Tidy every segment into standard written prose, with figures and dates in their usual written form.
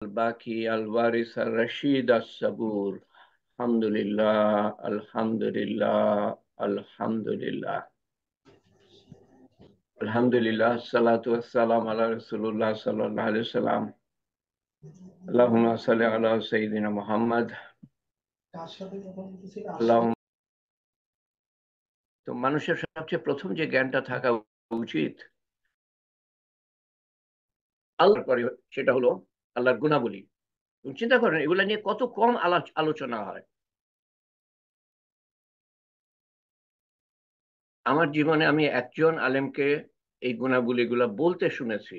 الباقي الوارث الرشيد الصبور. الحمد لله الحمد لله الحمد لله الحمد لله الصلاة والسلام على رسول الله صلى الله عليه وسلم. اللهم صل على سيدنا محمد. اللهم তো মানুষের সবচেয়ে প্রথম যে জ্ঞানটা থাকা উচিত আল্লাহর পরে সেটা হলো আল্লাহর গুণাবলী। চিন্তা করেন এগুলা নিয়ে কত কম আলোচনা হয়। আমার জীবনে আমি একজন আলেমকে এই গুণাবলীগুলা বলতে শুনেছি,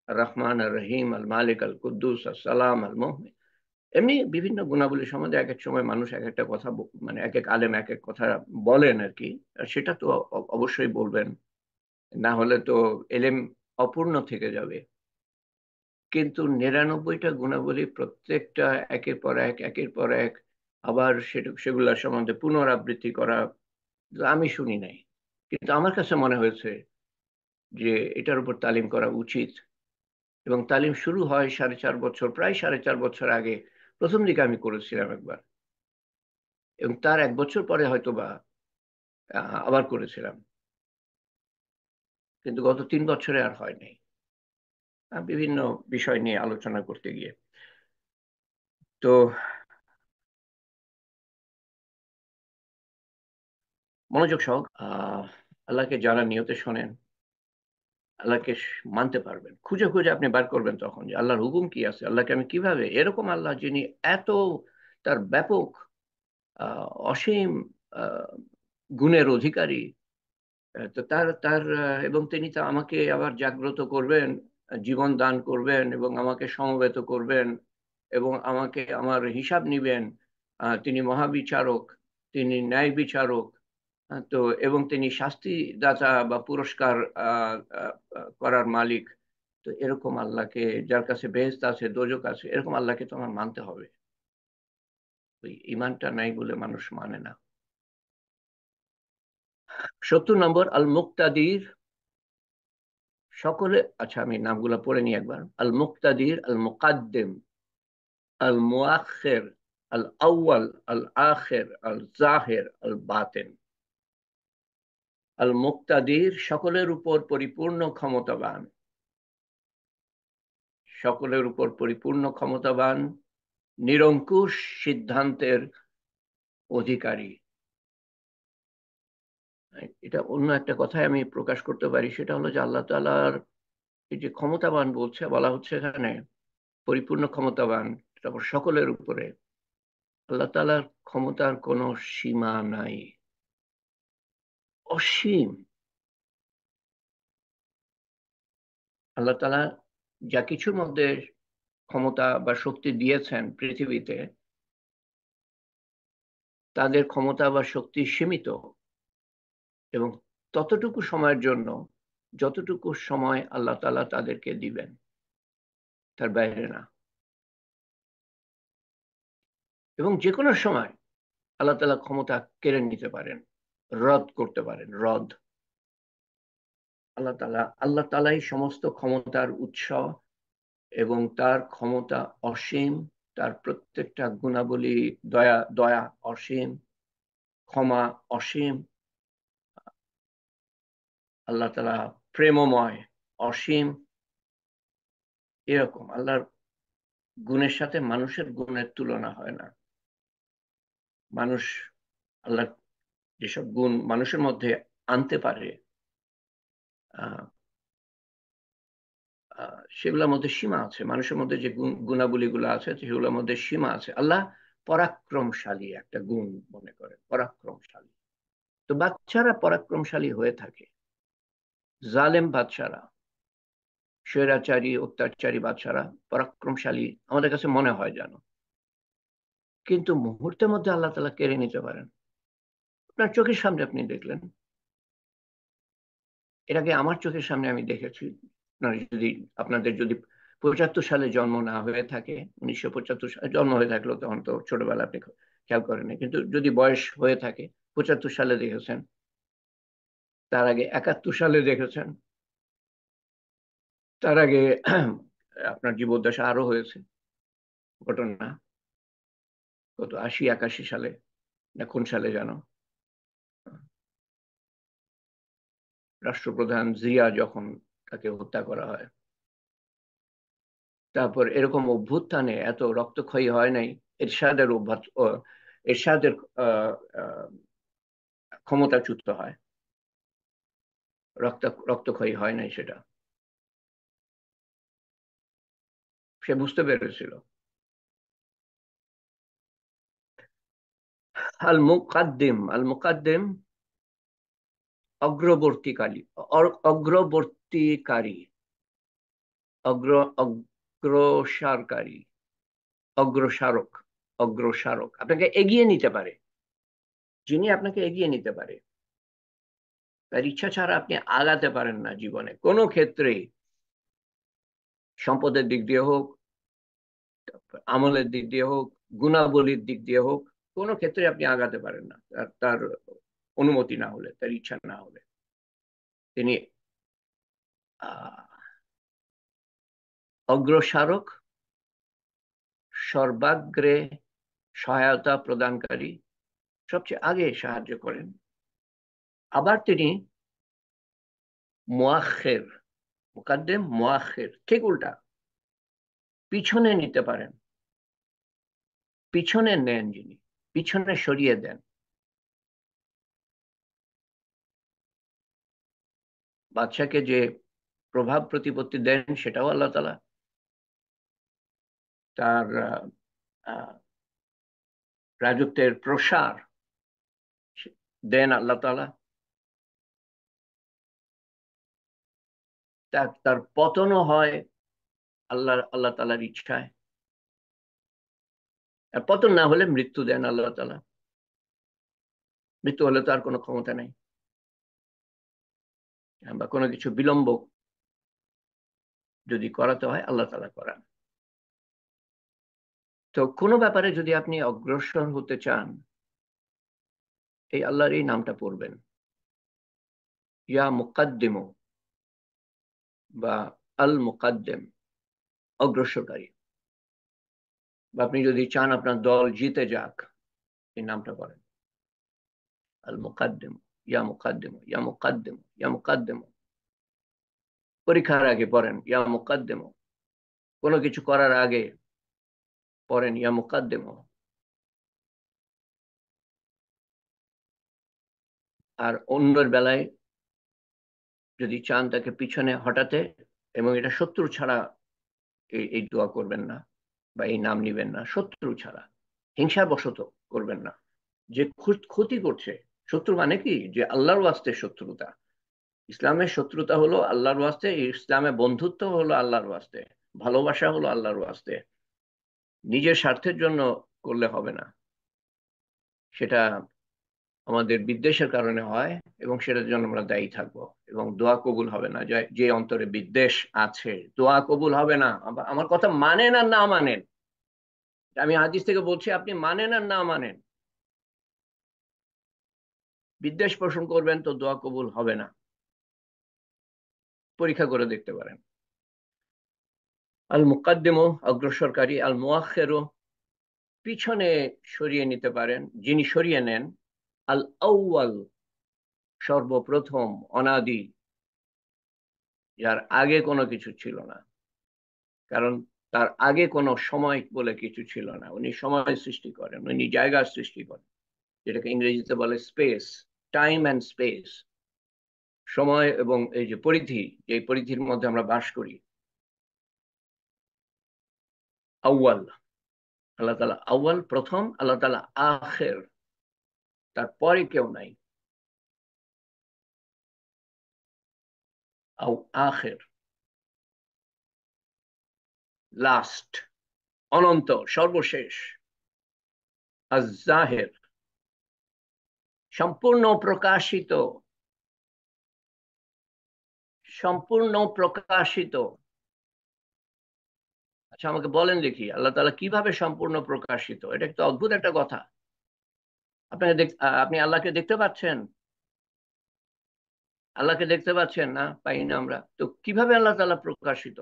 রহমান আর রহিম, আল মালিক, আল কুদ্দুস, আল সালাম, আল মুমিন। এমনি বিভিন্ন গুণাবলী সম্বন্ধে এক এক সময় মানুষ এক একটা কথা মানে এক এক আলেম এক এক কথা বলেন আর কি। আর সেটা তো অবশ্যই বলবেন, না হলে তো এলেম অপূর্ণ থেকে যাবে। কিন্তু ৯৯টা গুণাবলী প্রত্যেকটা একের পর এক একের পর এক আবার সেগুলোর সম্বন্ধে পুনরাবৃত্তি করা আমি শুনি নাই। কিন্তু আমার কাছে মনে হয়েছে যে এটার উপর তালিম করা উচিত। এবং তালিম শুরু হয় ৪.৫ বছর, প্রায় ৪.৫ বছর আগে। প্রথম দিকে আমি করেছিলাম একবার, এবং তার ১ বছর পরে হয়তো বা আবার করেছিলাম, কিন্তু গত ৩ বছরে আর হয় নাই বিভিন্ন বিষয় নিয়ে আলোচনা করতে গিয়ে। তো মনোযোগ সহ আল্লাহকে যারা নিয়তে শোনেন, আল্লাহকে মানতে পারবেন। খুঁজে খুঁজে আপনি বার করবেন তখন যে আল্লাহর হুকুম কি আছে, আল্লাহকে আমি কিভাবে, এরকম আল্লাহ যিনি এত তার ব্যাপক অসীম আহ, গুণের অধিকারী। তো তার তার এবং তিনি তা আমাকে আবার জাগ্রত করবেন, জীবন দান করবেন এবং আমাকে সমবেত করবেন এবং আমাকে আমার হিসাব নিবেন। তিনি মহাবিচারক, তিনি ন্যায় বিচারক। তো এবং তিনি শাস্তিদাতা বা পুরস্কার করার মালিক। তো এরকম আল্লাহকে, যার কাছে বেহেশত আছে দোজখ আছে, এরকম আল্লাহকে তো আমার মানতে হবে। ওই ইমানটা নাই বলে মানুষ মানে না। ৭০ নম্বর আল মুক্তাদির। সকলে, আচ্ছা আমি নামগুলো পড়ে নিই একবার। আল মুক্তাদির, আল মুকাদ্দিম, আল মুআখির, আল আউয়াল, আল আখির, আল জাহির, আল বাতিন। আল মুক্তাদির সকলের উপর পরিপূর্ণ ক্ষমতাবান, সকলের উপর পরিপূর্ণ ক্ষমতাবান, নিরঙ্কুশ সিদ্ধান্তের অধিকারী। এটা অন্য একটা কথায় আমি প্রকাশ করতে পারি, সেটা হলো যে আল্লাহ তাআলার এই যে ক্ষমতাবান বলা হচ্ছে এখানে, পরিপূর্ণ ক্ষমতাবান, তারপর সকলের উপরে। আল্লাহ তাআলার ক্ষমতার কোনো সীমা নাই, অসীম। আল্লাহ তাআলা যা কিছুর মধ্যে ক্ষমতা বা শক্তি দিয়েছেন পৃথিবীতে, তাদের ক্ষমতা বা শক্তি সীমিত, এবং ততটুকু সময়ের জন্য যতটুকু সময় আল্লাহ তাআলা তাদেরকে দিবেন, তার বাইরে না। এবং যে কোনো সময় আল্লাহ তাআলা ক্ষমতা কেড়ে নিতে পারেন, রদ করতে পারেন, রদ। আল্লাহ তাআলাই সমস্ত ক্ষমতার উৎস, এবং তার ক্ষমতা অসীম। তার প্রত্যেকটা গুণাবলী, দয়া দয়া অসীম, ক্ষমা অসীম। আল্লাহ তাআলা প্রেমময়, অসীম। এরকম আল্লাহর গুণের সাথে মানুষের গুণের তুলনা হয় না। মানুষ, আল্লাহ যেসব গুণ মানুষের মধ্যে আনতে পারে, সেগুলোর মধ্যে সীমা আছে। মানুষের মধ্যে যে গুণাবলীগুলো আছে সেগুলোর মধ্যে সীমা আছে। আল্লাহ পরাক্রমশালী একটা গুণ মনে করে, পরাক্রমশালী। তো বাচ্চারা পরাক্রমশালী হয়ে থাকে, জালেম বাদশারা, স্বৈরাচারী অত্যাচারী বাদশারা পরাক্রমশালী আমাদের কাছে মনে হয় যেন, কিন্তু মুহূর্তের মধ্যে আল্লাহ তাআলা কেড়ে নিতে পারেন। আপনার চোখের সামনে আপনি দেখলেন, এর আগে আমার চোখের সামনে আমি দেখেছি। আপনাদের যদি ৭৫ সালে জন্ম না হয়ে থাকে, ১৯৭৫ সালে জন্ম হয়ে থাকলো তখন তো ছোটবেলা, আপনি খেয়াল করেন, কিন্তু যদি বয়স হয়ে থাকে ৭৫ সালে দেখেছেন, তার আগে ৭১ সালে দেখেছেন, তার আগে আপনার জীবদ্দশা আরো হয়েছে ঘটনা, কত 80 81 সালে না কোন সালে যেন রাষ্ট্রপ্রধান জিয়া যখন তাকে হত্যা করা হয়, তারপর এরকম অভ্যুত্থানে এত রক্তক্ষয়ী হয় নাই। এরশাদের অভ্যাস এরশাদের আহ, আহ, ক্ষমতাচ্যুত হয়, রক্তক্ষয়ী হয় নাই সেটা। সে বুঝতে পেরেছিল। আল মুকাদ্দিম অগ্রবর্তীকারী, অগ্রবর্তীকারী, অগ্র অগ্রসারকারী, অগ্রসারক, অগ্রসারক আপনাকে এগিয়ে নিতে পারে, যিনি আপনাকে এগিয়ে নিতে পারে। তার ইচ্ছা ছাড়া আপনি আগাতে পারেন না জীবনে কোনো ক্ষেত্রেই, সম্পদের দিক দিয়ে হোক, আমলের দিক দিয়ে হোক, গুণাবলীর দিক দিয়ে হোক, কোনো ক্ষেত্রে আপনি আগাতে পারেন না তার অনুমতি না হলে, তার ইচ্ছা না হলে। তিনি আহ অগ্রসারক, সর্বাগ্রে সহায়তা প্রদানকারী, সবচেয়ে আগে সাহায্য করেন। আবার তিনি মুআখির, মুকাদ্দিম মুআখির, ঠিক উল্টা, পিছনে নিতে পারেন, পিছনে নেন যিনি, পিছনে সরিয়ে দেন। বাদশাকে যে প্রভাব প্রতিপত্তি দেন সেটাও আল্লাহ তাআলা, তার রাজত্বের প্রসার দেন আল্লাহ তাআলা, তার পতনও হয় আল্লাহ তাআলার ইচ্ছায়। আর পতন না হলে মৃত্যু দেন আল্লাহ তাআলা, মৃত্যু হলে তো আর কোনো ক্ষমতা নেই, বা কোনো কিছু বিলম্ব যদি করাতে হয় আল্লাহ তাআলা করান। তো কোনো ব্যাপারে যদি আপনি অগ্রসর হতে চান, এই আল্লাহর এই নামটা পড়বেন, ইয়া মুকাদ্দিমু, বা আল মুকাদ্দিম, অগ্রসরকারী। বা আপনি যদি চান আপনার দল জিতে যাক, এই নামটা পড়েন, আল মুকাদ্দিম, ইয়া মুকাদ্দিম, ইয়া মুকাদ্দিম, ইয়া মুকাদ্দিম। পরীক্ষার আগে পড়েন ইয়া মুকাদ্দিম, কোনো কিছু করার আগে পড়েন ইয়া মুকাদ্দিম। আর অন্যের বেলায় যদি চান তাকে পিছনে হটাতে, এবং এটা শত্রু ছাড়া এই দোয়া করবেন না, বা এই নাম নিবেন না শত্রু ছাড়া, হিংসা বশত করবেন না। যে ক্ষতি করছে, শত্রু মানে কি, যে আল্লাহর ওয়াস্তে শত্রুতা। ইসলামের শত্রুতা হলো আল্লাহর ওয়াস্তে, ইসলামে বন্ধুত্ব হলো আল্লাহর ওয়াস্তে, ভালোবাসা হলো আল্লাহর ওয়াস্তে। নিজের স্বার্থের জন্য করলে হবে না, সেটা আমাদের বিদ্বেষের কারণে হয়, এবং সেটার জন্য আমরা দায়ী থাকবো, এবং দোয়া কবুল হবে না। যে অন্তরে বিদ্বেষ আছে, দোয়া কবুল হবে না। আমার কথা মানেন আর না মানেন, আমি হাদিস থেকে বলছি, আপনি মানেন আর না মানেন, বিদ্বেষ পোষণ করবেন তো দোয়া কবুল হবে না, পরীক্ষা করে দেখতে পারেন। আল মুকাদ্দিমু, অগ্রসরকারী, আল মুআখিরু, পিছনে সরিয়ে নিতে পারেন, যিনি সরিয়ে নেন। আল আউয়াল, সর্বপ্রথম, অনাদি, যার আগে কোনো কিছু ছিল না। কারণ তার আগে কোনো সময় বলে কিছু ছিল না, উনি সময় সৃষ্টি করেন, উনি জায়গা সৃষ্টি করেন, যেটাকে ইংরেজিতে বলে স্পেস, টাইম অ্যান্ড স্পেস, সময় এবং এই যে পরিধি, যে পরিধির মধ্যে আমরা বাস করি। আউয়াল, আল্লাহ তাআলা আউয়াল, প্রথম, আল্লাহ তাআলা আখের, তারপরে কেউ নাই। আখের, লাস্ট, অনন্ত, সর্বশেষ। আজ-জাহের, সম্পূর্ণ প্রকাশিত, সম্পূর্ণ প্রকাশিত। আচ্ছা আমাকে বলেন দেখি, আল্লাহ তাআলা কিভাবে সম্পূর্ণ প্রকাশিত? এটা একটু অদ্ভুত একটা কথা। আপনি আল্লাহকে দেখতে পাচ্ছেন? আল্লাহকে দেখতে পাচ্ছেন না? পাই না আমরা তো, কিভাবে আল্লাহ তাআলা প্রকাশিত?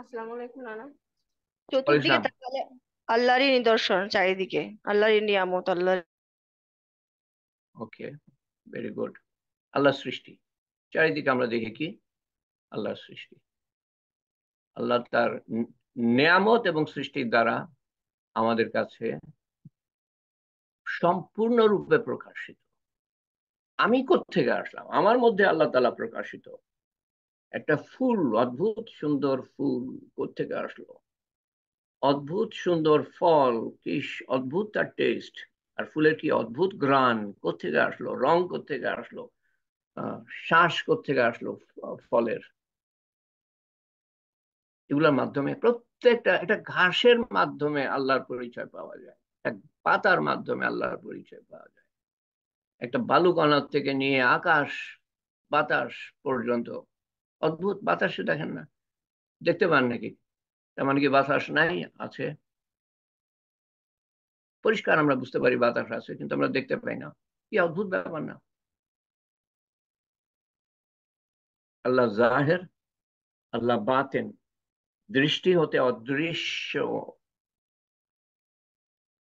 আসসালামু আলাইকুম নানা। ওয়ালাইকুম চতুর্দিকে আসসালাম। তাকালে আল্লাহরই নিদর্শন, চারিদিকে আল্লাহরই নিয়ামত, আল্লাহ। ওকে, ভেরি গুড। আল্লাহ সৃষ্টি, চারিদিকে আমরা দেখি কি? আল্লাহর সৃষ্টি। আল্লাহ তার নেয়ামত এবং সৃষ্টির দ্বারা আমাদের কাছে সম্পূর্ণরূপে প্রকাশিত। আমি কোত্থেকে আসলাম? আমার মধ্যে আল্লাহ তাআলা প্রকাশিত। একটা ফুল, অদ্ভুত সুন্দর ফুল কোত্থেকে আসলো? অদ্ভুত সুন্দর ফল, কি অদ্ভুত তার টেস্ট! আর ফুলের কি অদ্ভুত ঘ্রাণ! কোত্থেকে আসলো? রং কোত্থেকে আসলো? আহ, শ্বাস কোত্থেকে আসলো ফলের? এগুলোর মাধ্যমে, প্রত্যেকটা একটা ঘাসের মাধ্যমে আল্লাহর পরিচয় পাওয়া যায়, এক পাতার মাধ্যমে আল্লাহর পরিচয় পাওয়া যায়, একটা বালুকণা থেকে নিয়ে আকাশ বাতাস পর্যন্ত। অদ্ভুত! বাতাসে দেখেন না? দেখতে পান নাকি? তার মানে কি বাতাস নাই? আছে। পরিষ্কার আমরা বুঝতে পারি বাতাস আছে, কিন্তু আমরা দেখতে পাই না। কি অদ্ভুত ব্যাপার না? আল্লাহ জাহের, আল্লাহ বাতেন। দৃষ্টি হতে অদৃশ্য।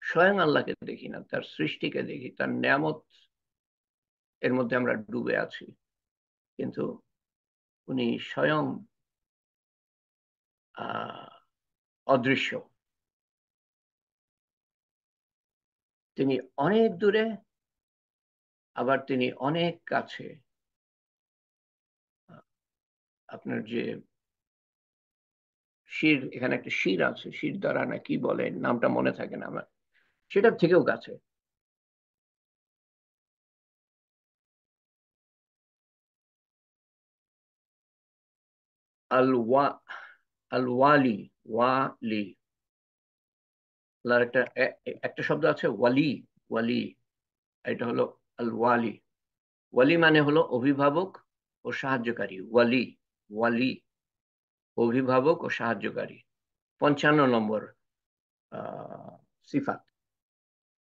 স্বয়ং আল্লাহকে দেখি না, তার সৃষ্টিকে দেখি, তার নিয়ামত এর মধ্যে আমরা ডুবে আছি। কিন্তু উনি স্বয়ং আহ অদৃশ্য। তিনি অনেক দূরে, আবার তিনি অনেক কাছে। আপনার যে শির, এখানে একটা শির আছে, শির দ্বারা না কি বলে, নামটা মনে থাকে না আমার, সেটার থেকেও কাছে। আল ওয়া আল ওয়ালি, ওয়ালি। আল্লাহর একটা একটা শব্দ আছে ওয়ালি। ওয়ালি, এটা হলো আল ওয়ালি। ওয়ালি মানে হলো অভিভাবক ও সাহায্যকারী। ওয়ালি, ওয়ালি, অভিভাবক ও সাহায্যকারী। 55 নম্বর সিফাত।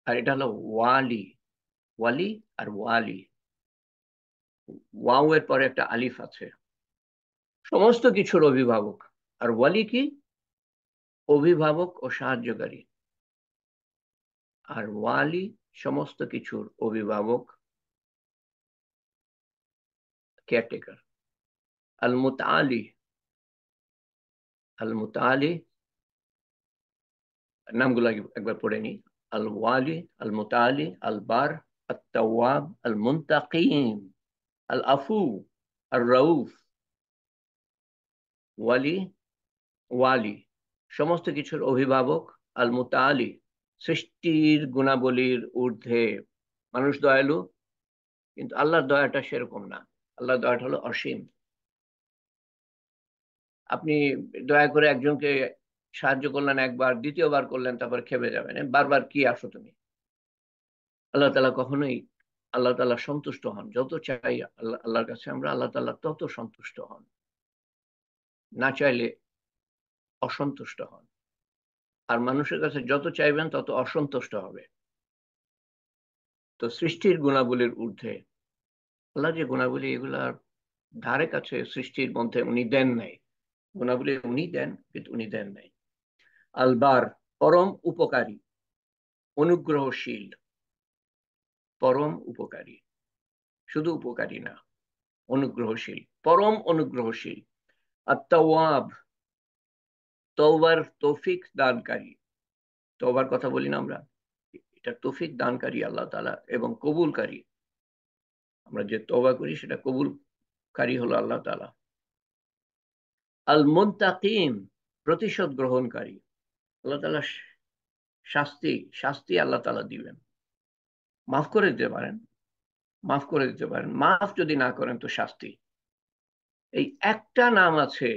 আর এটা হলো ওয়ালি। ওয়ালি আর ওয়ালি, ওয়াও এর পরে একটা আলিফ আছে। সমস্ত কিছুর অভিভাবক। আর ওয়ালি কি? অভিভাবক ও সাহায্যকারী। আর ওয়ালি সমস্ত কিছুর অভিভাবক, কেয়ারটেকার। আল মুতাআলি, আল মুতাআলি, নামগুলো একবার পড়ে নি। আল ওয়ালি, আল মুতাআলি, আল বার, আত তাওয়াব, আল মুনতাকিম, আল আফু, আর রাউফ। ওয়ালি, ওয়ালি সমস্ত কিছুর অভিভাবক। আল মুতাআলি, সৃষ্টির গুণাবলীর ঊর্ধ্বে। মানুষ দয়ালু, কিন্তু আল্লাহর দয়াটা সেরকম না। আল্লাহর দয়াটা হলো অসীম। আপনি দয়া করে একজনকে সাহায্য করলেন একবার, দ্বিতীয়বার করলেন, তারপর খেপে যাবেন, বারবার কি আসো তুমি? আল্লাহ তালা কখনোই, আল্লাহ তালা সন্তুষ্ট হন যত চাই আল্লাহর কাছে আমরা, আল্লাহ তালা তত সন্তুষ্ট হন। না চাইলে অসন্তুষ্ট হন। আর মানুষের কাছে যত চাইবেন তত অসন্তুষ্ট হবে। তো সৃষ্টির গুণাবলীর ঊর্ধ্বে আল্লাহ যে গুণাবলী, এগুলার ধারে কাছে সৃষ্টির মধ্যে উনি দেন নাই। গুণাবলী উনি দেন, কিন্তু উনি দেন নাই। আলবার, পরম উপকারী, অনুগ্রহশীল। পরম উপকারী, শুধু উপকারী না, অনুগ্রহশীল, পরম অনুগ্রহশীল। আর তাওয়াব, তওবার তৌফিক দানকারী। তওবার কথা বলি না আমরা, এটা তৌফিক দানকারী আল্লাহ তাআলা, এবং কবুলকারী। আমরা যে তওবা করি সেটা কবুলকারী হলো আল্লাহ তাআলা। আল মুনতাকিম, প্রতিশোধ গ্রহণকারী। আল্লাহ তাআলা শাস্তি, শাস্তি আল্লাহ তাআলা দিবেন। মাফ করে দিতে পারেন, মাফ করে দিতে পারেন, মাফ যদি না করেন তো শাস্তি। এই একটা নাম আছে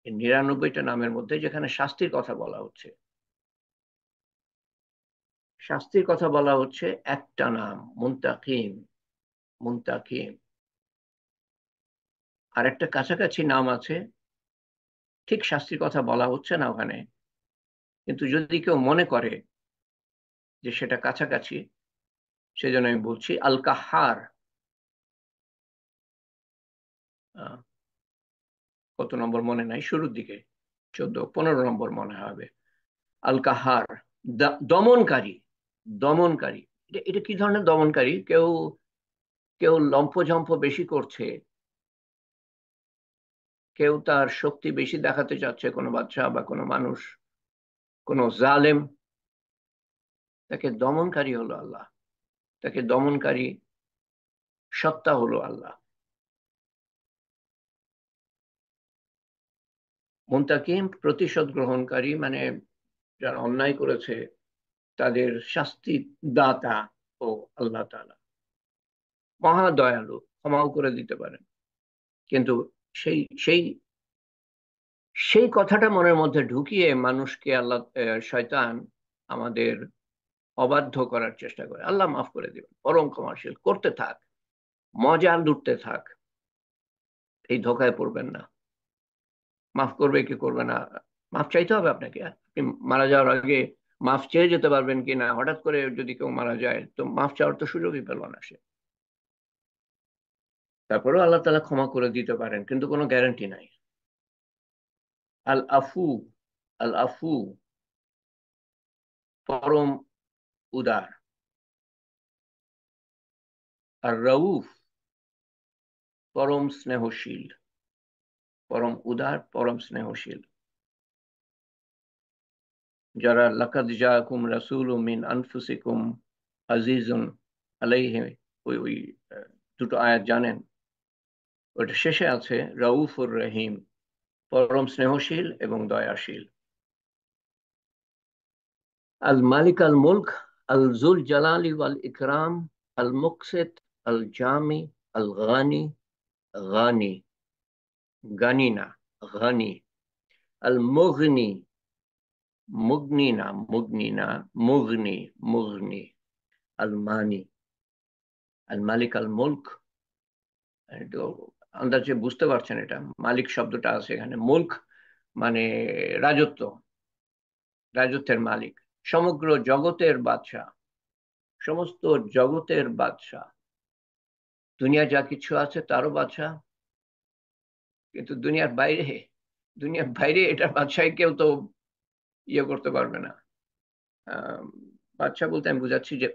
99টা নামের মধ্যে যেখানে শাস্তির কথা বলা হচ্ছে। শাস্তির কথা বলা হচ্ছে একটা নাম, মুনতাকিম। মুনতাকিম। আর একটা কাছাকাছি নাম আছে, ঠিক শাস্তির কথা বলা হচ্ছে না ওখানে, কিন্তু যদি কেউ মনে করে যে সেটা কাছাকাছি, সেজন্য আমি বলছি আল কাহার। কত নম্বর মনে নাই, শুরুর দিকে 14-15 নম্বর মনে হবে। আল কাহার, দমনকারী। দমনকারী, এটা এটা কি ধরনের দমনকারী? কেউ কেউ লম্ফঝম্প বেশি করছে, কেউ তার শক্তি বেশি দেখাতে চাচ্ছে, কোনো বাচ্চা বা কোনো মানুষ, কোনো জালেম, তাকে দমনকারী হলো আল্লাহ, তাকে দমনকারী সত্তা হলো আল্লাহ। মুনতাকিম, প্রতিশোধ গ্রহণকারী, মানে যারা অন্যায় করেছে তাদের শাস্তি দাতা ও আল্লাহ তাআলা। মহা দয়ালু, ক্ষমাও করে দিতে পারেন। কিন্তু সেই সেই সেই কথাটা মনের মধ্যে ঢুকিয়ে মানুষকে আল্লাহ, শয়তান আমাদের অবাধ্য করার চেষ্টা করে। আল্লাহ মাফ করে দিবেন, পরম ক্ষমাশীল, করতে থাক, মজা লুটতে থাক, এই ধোকায় পড়বেন না। মাফ করবে কি করবে না, মাফ চাইতে হবে আপনাকে। আপনি মারা যাওয়ার আগে মাফ চেয়ে যেতে পারবেন কি না? হঠাৎ করে যদি কেউ মারা যায় তো মাফ চাওয়ার তো সুযোগই পেল না সে। তারপরেও আল্লাহ তাআলা ক্ষমা করে দিতে পারেন, কিন্তু কোনো গ্যারান্টি নাই। আল আফু, আল আফু, পরম উদার। আর রউফ, পরম স্নেহশীল। পরম উদার, পরম স্নেহশীল। যারা লাকাদ জাআকুম রাসূলুম মিন আনফুসিকুম আজিজুন আলাইহি, ওই ওই দুটো আয়াত জানেন, ওটা শেষে আছে রাউফুর রহিম, পরম স্নেহশীল এবং দয়াশীল। আল মালিক আল মুলক আল জুল জালালি ওয়াল ইকরাম আল মুকসিত আল জামি আল গানি, গানি, গানি না, গানি। আল মুগনি, মুগনি না, মুগনি না, মুগনি, মুগনি। আল মানি, আল মালিক আল মুলক। তো আন্দাজে বুঝতে পারছেন, এটা মালিক শব্দটা আছে এখানে, মুলক মানে রাজত্ব, রাজত্বের মালিক, সমগ্র জগতের বাদশা, সমস্ত জগতের বাদশা, দুনিয়া যা কিছু আছে তারও বাদশা। কিন্তু দুনিয়ার বাইরে, দুনিয়ার বাইরে এটা বাদশাহী কেউ তো ইয়ে করতে পারবে না। আহ, বাদশা বলতে আমি বুঝাচ্ছি যে,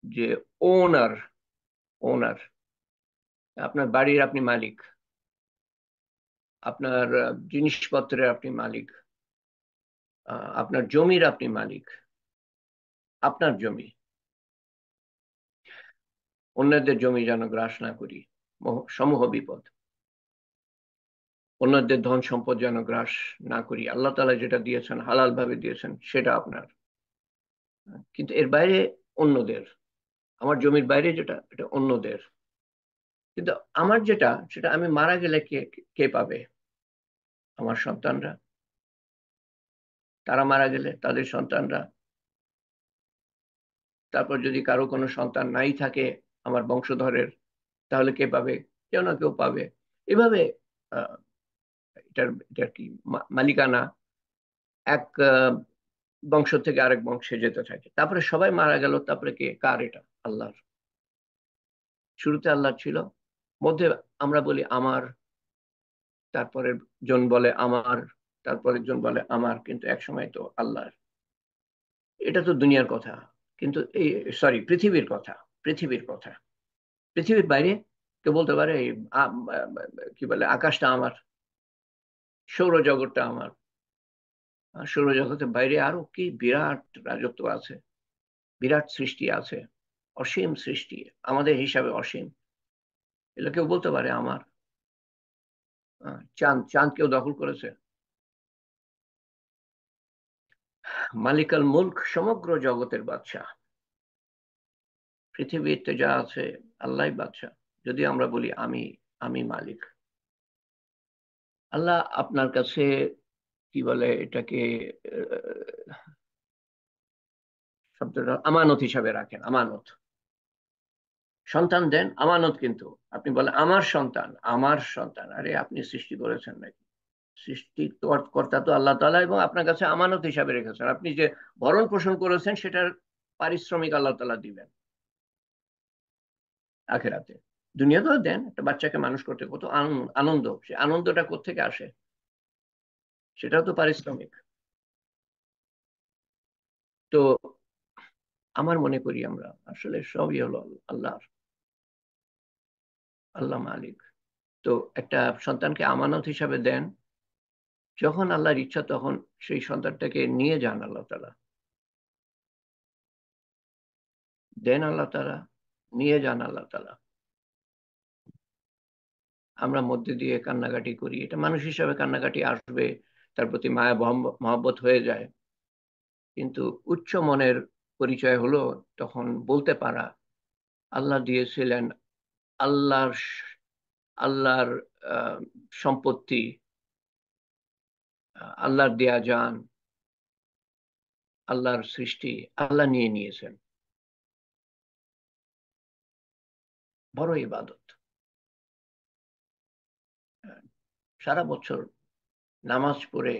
যে ওনার, ওনার, আপনার বাড়ির আপনি মালিক, আপনার জিনিসপত্রের আপনি মালিক, আপনার জমির আপনি মালিক, আপনার জমি। অন্যদের জমি যেন গ্রাস না করি, সমূহ বিপদ। অন্যদের ধন সম্পদ যেন গ্রাস না করি। আল্লাহ তাআলা যেটা দিয়েছেন হালাল ভাবে দিয়েছেন সেটা আপনার, কিন্তু এর বাইরে অন্যদের। আমার জমির বাইরে যেটা, এটা অন্যদের। কিন্তু আমার যেটা, সেটা আমি মারা গেলে কে কে পাবে? আমার সন্তানরা। তারা মারা গেলে তাদের সন্তানরা। তারপর যদি কারো কোনো সন্তান নাই থাকে আমার বংশধরের, তাহলে কে পাবে? কেউ না কেউ পাবে। এভাবে আহ, এটার কি মালিকানা এক বংশ থেকে আরেক বংশে যেতে থাকে। তারপরে সবাই মারা গেল, তারপরে কে, কার এটা? আল্লাহর। শুরুতে আল্লাহ ছিল, মধ্যে আমরা বলি আমার, তারপরের জন বলে আমার, তারপরের জন বলে আমার, কিন্তু এক সময় তো আল্লাহর। এটা তো দুনিয়ার কথা, কিন্তু এই, সরি, পৃথিবীর কথা, পৃথিবীর কথা। পৃথিবীর বাইরে কেউ বলতে পারে এই কি বলে, আকাশটা আমার, সৌরজগৎটা আমার। সৌরজগতের বাইরে আরো কি বিরাট রাজত্ব আছে, বিরাট সৃষ্টি আছে, অসীম সৃষ্টি, আমাদের হিসাবে অসীম। এগুলো কেউ বলতে পারে আমার? চাঁদ, চাঁদ কেউ দখল করেছে? মালিকাল মুলক, সমগ্র জগতের বাদশা। পৃথিবীতে যা আছে আল্লাহ বাদশা। যদি আমরা বলি আমি, আমি মালিক, আল্লাহ আপনার কাছে কি বলে এটাকে, শব্দটা আমানত হিসাবে রাখেন, আমানত। সন্তান দেন, আমানত। কিন্তু আপনি বলেন আমার সন্তান, আমার সন্তান, আরে আপনি সৃষ্টি করেছেন নাকি? সৃষ্টি কর্তা তো আল্লাহ তাআলা, এবং আপনার কাছে আমানত হিসাবে রেখেছেন। আপনি যে ভরণ পোষণ করেছেন সেটার পারিশ্রমিক আল্লাহ তাআলা দিবেন আখেরাতে। দুনিয়াতেও দেন, একটা বাচ্চাকে মানুষ করতে কত আনন্দ, সে আনন্দটা কোত্থেকে আসে? সেটাও তো পারিশ্রমিক। তো আমার মনে করি আমরা আসলে সবই হলো আল্লাহর, আল্লাহ মালিক। তো একটা সন্তানকে আমানত হিসাবে দেন, যখন আল্লাহর ইচ্ছা তখন সেই সন্তানটাকে নিয়ে যান আল্লাহ তাআলা, দেন আল্লাহ তাআলা, নিয়ে যান আল্লাহ তাআলা। আমরা মধ্যে দিয়ে কান্নাকাটি করি, এটা মানুষ হিসাবে কান্নাকাটি আসবে, তার প্রতি মায়া মহব্বত হয়ে যায়, কিন্তু উচ্চ মনের পরিচয় হলো তখন বলতে পারা আল্লাহ দিয়েছিলেন, আল্লাহর আল্লাহর আহ, সম্পত্তি, আল্লাহর দেয়া জান, আল্লাহর সৃষ্টি, আল্লাহ নিয়ে নিয়েছেন। বড় ইবাদত। সারা বছর নামাজ পড়ে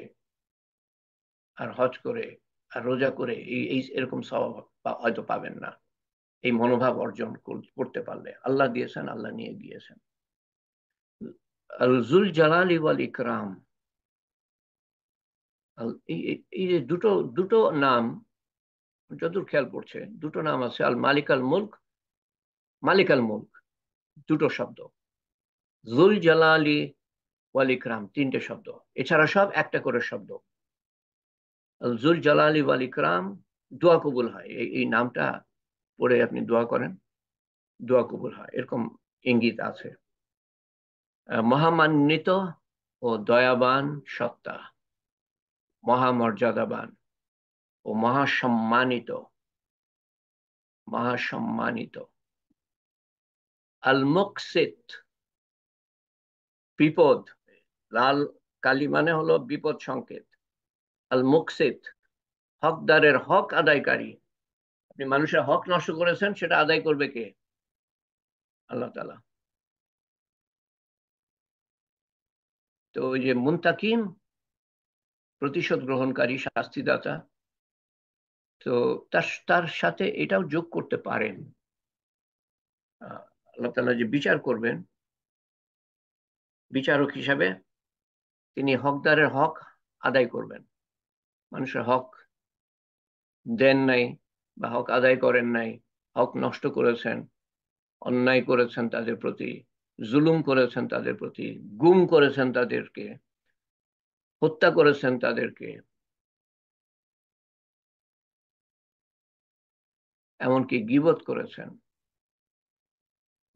আর হজ করে আর রোজা করে এরকম স্বভাব হয়তো পাবেন না। এই মনোভাব অর্জন করতে পারলে, আল্লাহ দিয়েছেন, আল্লাহ নিয়ে গিয়েছেন। আল জুল জালালি ওয়াল ইকরাম, এই যে দুটো দুটো নাম, যতদূর খেয়াল পড়ছে দুটো নাম আছে, আল মালিক আল মুলক, মালিক আল মুলক দুটো শব্দ, জুল জালালি ওয়াল ইকরাম তিনটে শব্দ, এছাড়া সব একটা করে শব্দ। আল জুল জালালি ওয়াল ইকরাম, দোয়া কবুল হয়, এই নামটা পড়ে আপনি দোয়া করেন, দোয়া কবুল হয়, এরকম ইঙ্গিত আছে। মহামান্বিত ও দয়াবান সত্তা, মহামর্যাদাবান ও মহাসম্মানিত, মহাসম্মানিত। আল মুকসিত, বিপদ, লাল কালি মানে হলো বিপদ সংকেত। আল মুকসিত, হকদারের হক আদায়কারী। আপনি মানুষের হক নষ্ট করেছেন, সেটা আদায় করবে কে? আল্লাহ তাআলা। তো ওই যে মুনতাকিম, প্রতিশোধ গ্রহণকারী, শাস্তিদাতা। তো তার তার সাথে এটাও যোগ করতে পারেন, আল্লাহ তাআলা যে বিচার করবেন, বিচারক হিসাবে তিনি হকদারের হক আদায় করবেন। মানুষের হক দেন নাই বা হক আদায় করেন নাই, হক নষ্ট করেছেন, অন্যায় করেছেন তাদের প্রতি, জুলুম করেছেন তাদের প্রতি, গুম করেছেন তাদেরকে, হত্যা করেছেন তাদেরকে, এমনকি গীবত করেছেন,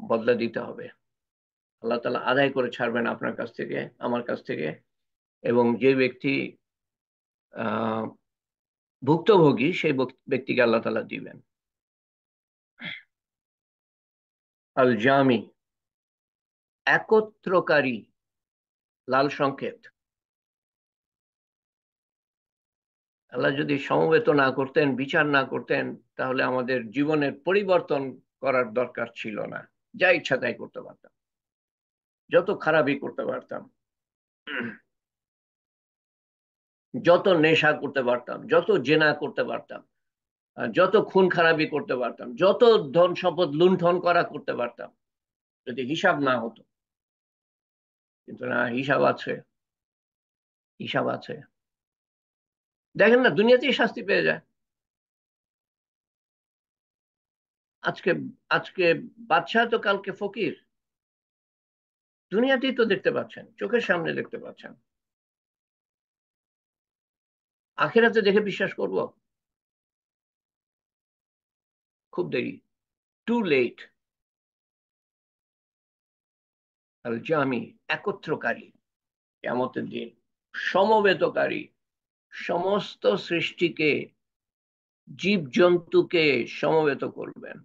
বদলা দিতে হবে। আল্লাহ তাআলা আদায় করে ছাড়বেন আপনার কাছ থেকে, আমার কাছ থেকে। এবং যে ব্যক্তি আহ ভুক্তভোগী, সেই ব্যক্তিকে আল্লাহ তাআলা দিবেন। আল জামি, একত্রকারী, লাল সংকেত। আল্লাহ যদি সমবেত না করতেন, বিচার না করতেন, তাহলে আমাদের জীবনের পরিবর্তন করার দরকার ছিল না। যা ইচ্ছা তাই করতে পারতাম, যত খারাপই করতে পারতাম, যত নেশা করতে পারতাম, যত জেনা করতে পারতাম, যত খুন খারাপি করতে পারতাম, যত ধন সম্পদ লুণ্ঠন করা করতে পারতাম, যদি হিসাব না হতো। কিন্তু না, হিসাব আছে, হিসাব আছে। দেখেন না, দুনিয়াতেই শাস্তি পেয়ে যায়। আজকে আজকে বাদশাহ তো কালকে ফকির, দুনিয়াতেই তো দেখতে পাচ্ছেন, চোখের সামনে দেখতে পাচ্ছেন। আখিরাতে দেখে বিশ্বাস করব? খুব দেরি, টু লেট। আল জামি, একত্রকারী, কিয়ামতের দিন সমবেতকারী, সমস্ত সৃষ্টিকে, জীব জন্তুকে সমবেত করবেন।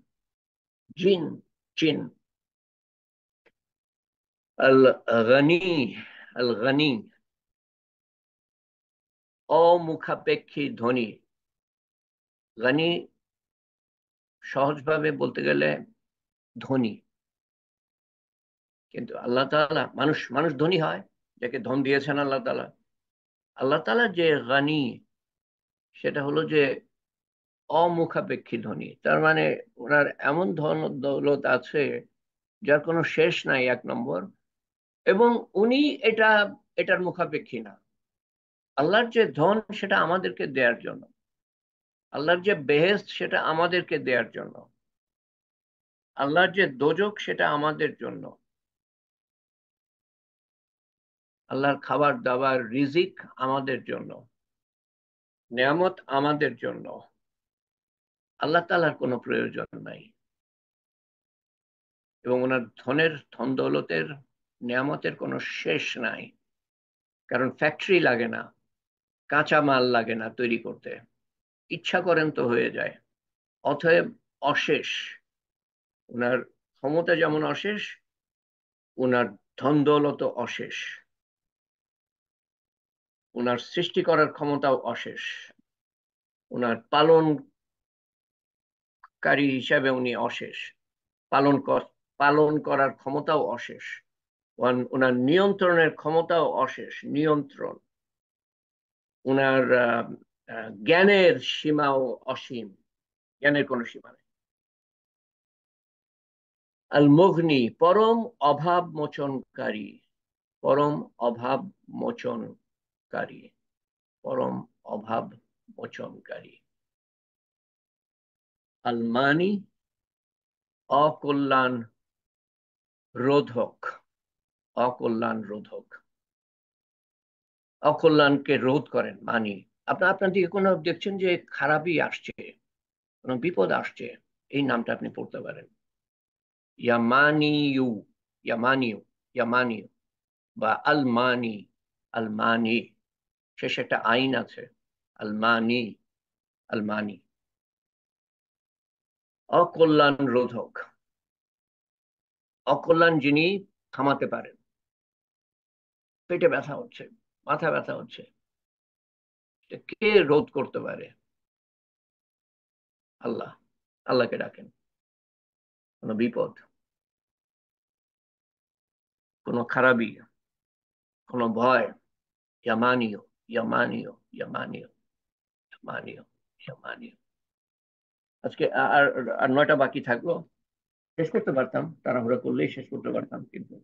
জিন, জিন। আল গনি, আল গনি, অমুখাপেক্ষী ধনী। গনি সহজভাবে বলতে গেলে ধনী, কিন্তু আল্লাহ তাআলা, মানুষ মানুষ ধনী হয় যাকে ধন দিয়েছেন আল্লাহ তাআলা। আল্লাহ তাআলা যে গনি, সেটা হলো যে অমুখাপেক্ষী ধনী। তার মানে ওনার এমন ধন দৌলত আছে যার কোনো শেষ নাই, এক নম্বর। এবং উনি এটার মুখাপেক্ষী না। আল্লাহর যে ধন সেটা আমাদেরকে দেওয়ার জন্য, আল্লাহর যে বেহেশত সেটা আমাদেরকে দেওয়ার জন্য, আল্লাহর যে দোজখ সেটা আমাদের জন্য, আল্লাহর খাবার দাবার রিজিক আমাদের জন্য, নিয়ামত আমাদের জন্য। আল্লাহ তাআলার কোনো প্রয়োজন নাই, এবং ওনার ধন দৌলতের নিয়ামতের কোনো শেষ নাই। কারণ ফ্যাক্টরি লাগে না, কাঁচা মাল লাগে না তৈরি করতে, ইচ্ছা করেন তো হয়ে যায়। অতএব অশেষ, ওনার ক্ষমতা যেমন অশেষ, ওনার ধন দৌলত অশেষ, ওনার সৃষ্টি করার ক্ষমতাও অশেষ, ওনার পালনকারী হিসাবে উনি অশেষ, পালন পালন করার ক্ষমতাও অশেষ, ওনার নিয়ন্ত্রণের ক্ষমতাও অশেষ, নিয়ন্ত্রণ। ওনার জ্ঞানের সীমাও অসীম, জ্ঞানের কোনো সীমা নেই। আল মুগনি, পরম অভাব মোচনকারী, পরম অভাব মোচনকারী, পরম অভাব মোচনকারী। আল মানি, অকল্যাণ রোধক, অকল্যাণ রোধক, অকল্যাণকে রোধ করেন মানি। আপনার দিকে কোনো দেখছেন যে খারাপই আসছে, কোনো বিপদ আসছে, এই নামটা আপনি পড়তে পারেন, ইয়ামানিউ, ইয়ামানিউ, ইয়ামানিউ বা আলমানি, আলমানি, শেষে একটা আইন আছে, আলমানি, আলমানি, অকল্যাণ রোধক, অকল্যাণ যিনি থামাতে পারেন। পেটে ব্যথা হচ্ছে, মাথা ব্যথা হচ্ছে, কে রোধ করতে পারে? আল্লাহ। আল্লাহকে ডাকেন। কোনো বিপদ, কোনো খারাপি, কোনো ভয়, ইয়ামানিও, ইয়ামানিও, ইয়ামানিও, ইয়ামানিও, ইয়ামানিও। আজকে আর আর 9টা বাকি থাকলো, শেষ করতে পারতাম, তাড়াহুড়া করলেই শেষ করতে পারতাম, কিন্তু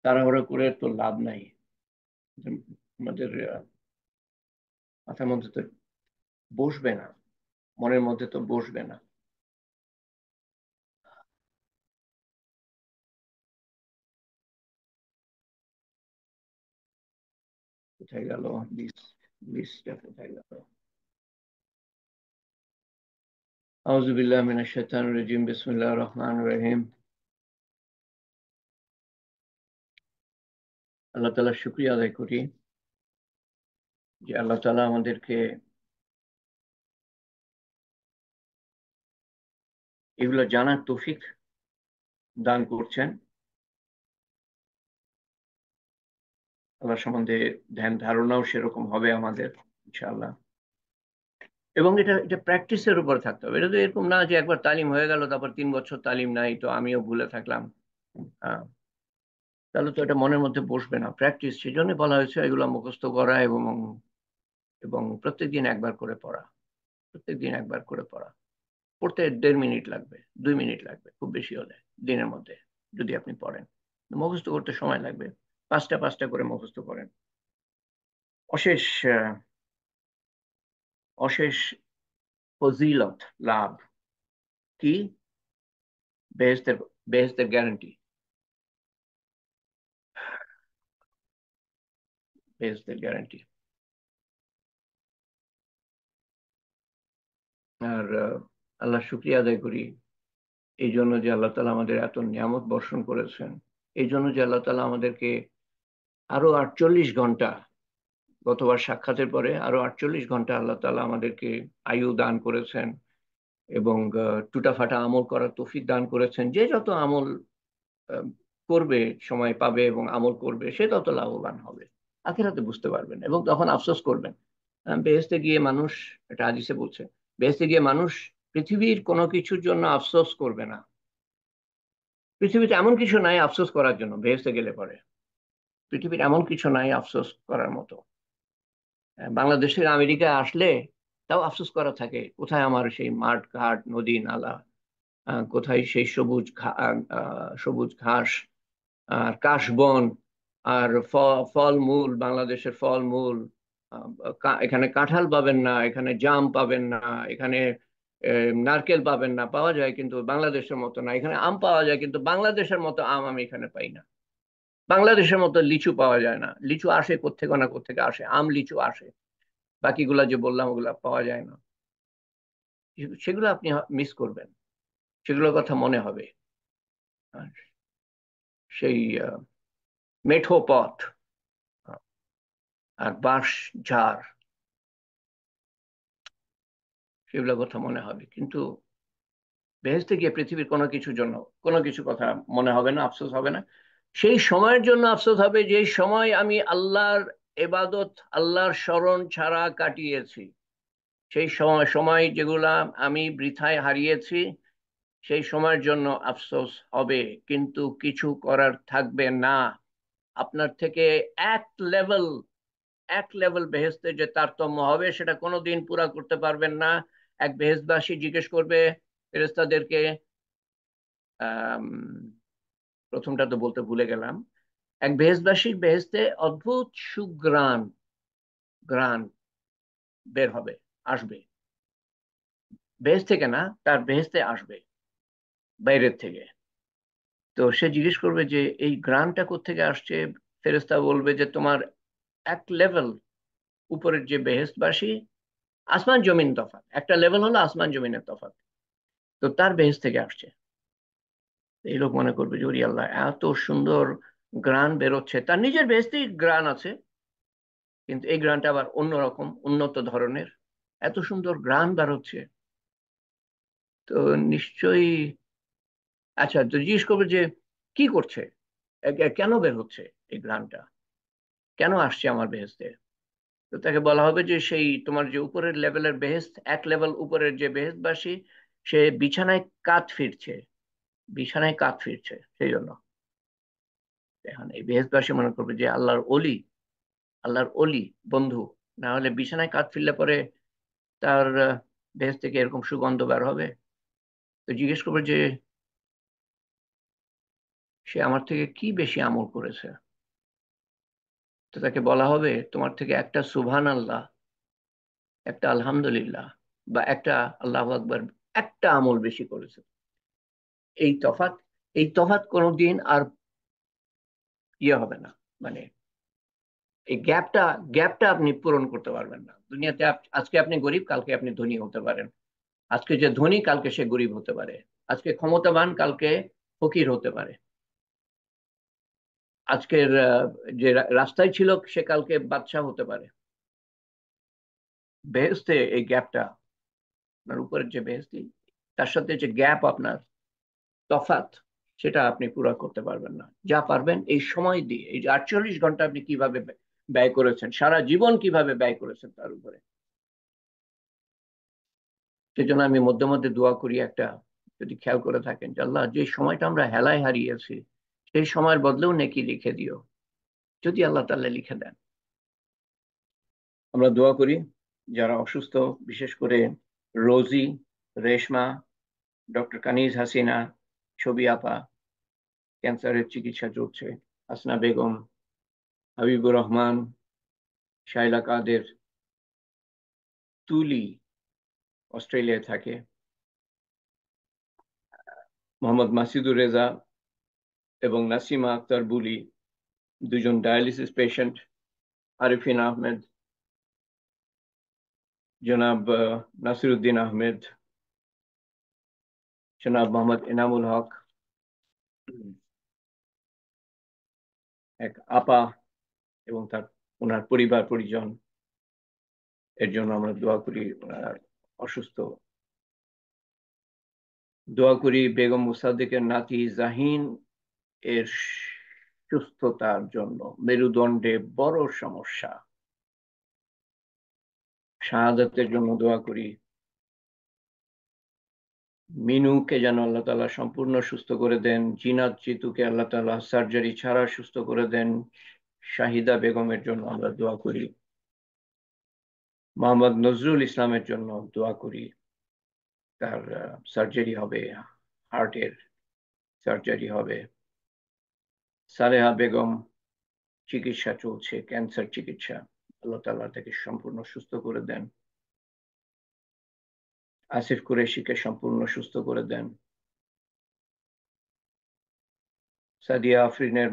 তাড়াহুড়া করে তো লাভ নাই। আমাদের মাথার মধ্যে তো বসবে না, মনের মধ্যে তো বসবে না। কোথায় গেল লিস্টটা, কোথায় গেল? আউযু বিল্লাহি মিনাশ শাইতানির রাজিম, বিসমিল্লাহির রহমানির রহিম। আল্লাহ তাআলার শুকরিয়া আদায় করি যে আল্লাহ তাআলা আমাদেরকে এগুলো জানার তৌফিক দান করছেন। আল্লাহ সম্বন্ধে ধ্যান ধারণাও সেরকম হবে আমাদের, ইনশাআল্লাহ। এবং এটা এটা প্র্যাকটিসের উপর থাকতে হবে। এটা তো এরকম না যে একবার তালিম হয়ে গেল, তারপর 3 বছর তালিম নাই, তো আমিও ভুলে থাকলাম। আহ, তাহলে তো এটা মনের মধ্যে বসবে না। প্র্যাকটিস, সেই জন্য বলা হয়েছে এগুলো মুখস্থ করা, এবং এবং প্রত্যেকদিন একবার করে পড়া, প্রত্যেকদিন একবার করে পড়া। পড়তে 1.5 মিনিট লাগবে, 2 মিনিট লাগবে খুব বেশি হলে, দিনের মধ্যে যদি আপনি পড়েন। মুখস্থ করতে সময় লাগবে, পাঁচটা পাঁচটা করে মুখস্থ করেন। অশেষ অশেষ ফজিলত লাভ কি? বেহেশতের, বেহেশতের গ্যারান্টি, বেহেশতের গ্যারান্টি। আর আল্লাহ শুক্রিয়া আদায় করি এই জন্য যে আল্লাহ তালা আমাদের এত নিয়ামত বর্ষণ করেছেন, এই জন্য যে আল্লাহ তালা আমাদেরকে আরো 48 ঘন্টা, গতবার সাক্ষাতের পরে আরো 48 ঘন্টা আল্লাহ তালা আমাদেরকে আয়ু দান করেছেন, এবং টুটাফাটা আমল করার তৌফিক দান করেছেন। যে যত আমল আহ, করবে, সময় পাবে এবং আমল করবে, সে তত লাভবান হবে, আখিরাতে বুঝতে পারবেন, এবং তখন আফসোস করবেন। বেহেশতে গিয়ে মানুষ, এটা হাদিসে বলছে, বেহেশতে গিয়ে মানুষ পৃথিবীর কোনো কিছুর জন্য আফসোস করবে না। পৃথিবীতে এমন কিছু নাই আফসোস করার জন্য, বেহেশতে গেলে পরে পৃথিবীর এমন কিছু নাই আফসোস করার মতো। বাংলাদেশ থেকে আমেরিকা আসলে তাও আফসোস করা থাকে, কোথায় আমার সেই মাঠ ঘাট নদী নালা, কোথায় সেই সবুজ সবুজ ঘাস আর কাশবন, আর ফল মূল, বাংলাদেশের ফল মূল, এখানে কাঁঠাল পাবেন না, এখানে জাম পাবেন না, এখানে নারকেল পাবেন না, পাওয়া যায় কিন্তু বাংলাদেশের মতো না। এখানে আম পাওয়া যায় কিন্তু বাংলাদেশের মতো আম আমি এখানে পাই না। বাংলাদেশের মতো লিচু পাওয়া যায় না। লিচু আসে কোত্থেকে না কোত্থেকে আসে, আম লিচু আসে, বাকিগুলা যে বললাম ওগুলা পাওয়া যায় না। সেগুলো আপনি মিস করবেন, সেগুলোর কথা মনে হবে। আর সেই মেঠো পথ আর বাঁশ ঝাড়, সেগুলোর কথা মনে হবে। কিন্তু বেহেশতে গিয়ে পৃথিবীর কোনো কিছুর জন্য কোনো কিছু কথা মনে হবে না, আফসোস হবে না। সেই সময়ের জন্য আফসোস হবে যে সময় আমি আল্লাহর এবাদত, আল্লাহর স্মরণ ছাড়া কাটিয়েছি। সেই সময় সময় যেগুলা আমি বৃথায় হারিয়েছি, সেই সময়ের জন্য আফসোস হবে, কিন্তু কিছু করার থাকবে না। আপনার থেকে এক লেভেল এক লেভেল বেহেশতে যে তারতম্য হবে সেটা কোনোদিন পুরা করতে পারবেন না। এক বেহেশতবাসী জিজ্ঞেস করবে ফেরেশতাদেরকে, আম, প্রথমটা তো বলতে ভুলে গেলাম। এক বেহেশতবাসীর বেহেশতে অদ্ভুত সুগ্রাণ গ্রাণ বের হবে, আসবে। বেহেশত থেকে না, তার বেহেশতে আসবে বাইরের থেকে। তো সে জিজ্ঞেস করবে যে এই গ্রানটা কোত্থেকে আসছে। ফেরেশতা বলবে যে তোমার এক লেভেল উপরের যে বেহেশতবাসী, আসমান জমিন তফাৎ, একটা লেভেল হলো আসমান জমিনের তফাৎ, তো তার বেহেশত থেকে আসছে। এই লোক মনে করবে যে ওরে আল্লাহ, এত সুন্দর গ্রান বেরোচ্ছে, তার নিজের বেহেশতেই গ্রান আছে, কিন্তু এই গ্রানটা আবার অন্যরকম, উন্নত ধরনের, এত সুন্দর গ্রান বেরোচ্ছে। তো নিশ্চয়ই, আচ্ছা, তো জিজ্ঞেস করবে যে কি করছে, কেন বের হচ্ছে এই গ্রানটা, কেন আসছে আমার বেহেশতে। তো তাকে বলা হবে যে সেই তোমার যে উপরের লেভেলের বেহেশত, এক লেভেল উপরের যে বেহেশতবাসী, সে বিছানায় কাত ফিরছে, বিছানায় কাত ফিরছে, সেই জন্য। এখন এই বেহেশতবাসী মনে করবে যে আল্লাহর অলি, আল্লাহর অলি বন্ধু, না হলে বিছানায় কাত ফিরলে পরে তার বেহেশত থেকে এরকম সুগন্ধ বের হবে। তো জিজ্ঞেস করবে যে সে আমার থেকে কি বেশি আমল করেছে। তো তাকে বলা হবে তোমার থেকে একটা সুবহান আল্লাহ, একটা আলহামদুলিল্লাহ, বা একটা আল্লাহ আকবার, একটা আমল বেশি করেছে। এই তফাৎ, এই তফাৎ কোনোদিন আর ইয়ে হবে না, মানে এই গ্যাপটা আপনি পূরণ করতে পারবেন না দুনিয়াতে। আজকে আপনি গরিব, কালকে আপনি ধনী হতে পারেন। আজকে যে ধনী, কালকে সে গরিব হতে পারে। আজকে ক্ষমতাবান, কালকে ফকির হতে পারে। আজকের যে রাস্তায় ছিল, সে কালকে বাদশাহ হতে পারে। বেহেশতে এই গ্যাপটা, আপনার উপরের যে বেহেশতি, তার সাথে যে গ্যাপ আপনার তফাৎ, সেটা আপনি পুরো করতে পারবেন না। যা পারবেন এই সময় দিয়ে, এই যে 48 ঘন্টা আপনি কিভাবে ব্যয় করেছেন, সারা জীবন কিভাবে ব্যয় করেছেন তার উপরে। সেজন্য আমি মধ্যে মধ্যে দোয়া করি একটা, যদি খেয়াল করে থাকেন, যে আল্লাহ, যে সময়টা আমরা হেলায় হারিয়েছি, সেই সময়ের বদলেও নেকি লিখে দিও, যদি আল্লাহ তাআলা লিখে দেন। আমরা দোয়া করি যারা অসুস্থ, বিশেষ করে রোজি, রেশমা, ডক্টর কানিজ হাসিনা, ছবি আপা, ক্যান্সারের চিকিৎসা চলছে, হাসনা বেগম, হাবিবুর রহমান, শাইলা কাদের, তুলি অস্ট্রেলিয়ায় থাকে, মোহাম্মদ মাসিদুর রেজা এবং নাসিমা আক্তার বুলি, দুজন ডায়ালিসিস পেশেন্ট, আরিফিন আহমেদ, জনাব নাসিরুদ্দিন আহমেদ, জনাব মোহাম্মদ এনামুল হক, এক আপা এবং তার ওনার পরিবার পরিজন, এর জন্য আমরা দোয়া করি। ওনার অসুস্থ, দোয়া করি বেগম মুসাদ্দেকের নাতি জাহিন এর সুস্থতার জন্য। মেরুদণ্ডে বড় সমস্যা, শাহাদাতের জন্য দোয়া করি। মিনুকে যেন আল্লাহ তাআলা সম্পূর্ণ সুস্থ করে দেন, জিনাত জিতুকে আল্লাহ তাআলা সার্জারি ছাড়া সুস্থ করে দেন। শাহিদা বেগমের জন্য আমরা দোয়া করি। মোহাম্মদ নজরুল ইসলামের জন্য দোয়া করি, তার সার্জারি হবে, হার্টের সার্জারি হবে। সালেহা বেগম, চিকিৎসা চলছে, ক্যান্সার চিকিৎসা, আল্লাহ তাআলা তাকে সম্পূর্ণ সুস্থ করে দেন। আসিফ কুরেশিকে সম্পূর্ণ সুস্থ করে দেন। সাদিয়া আফরিনের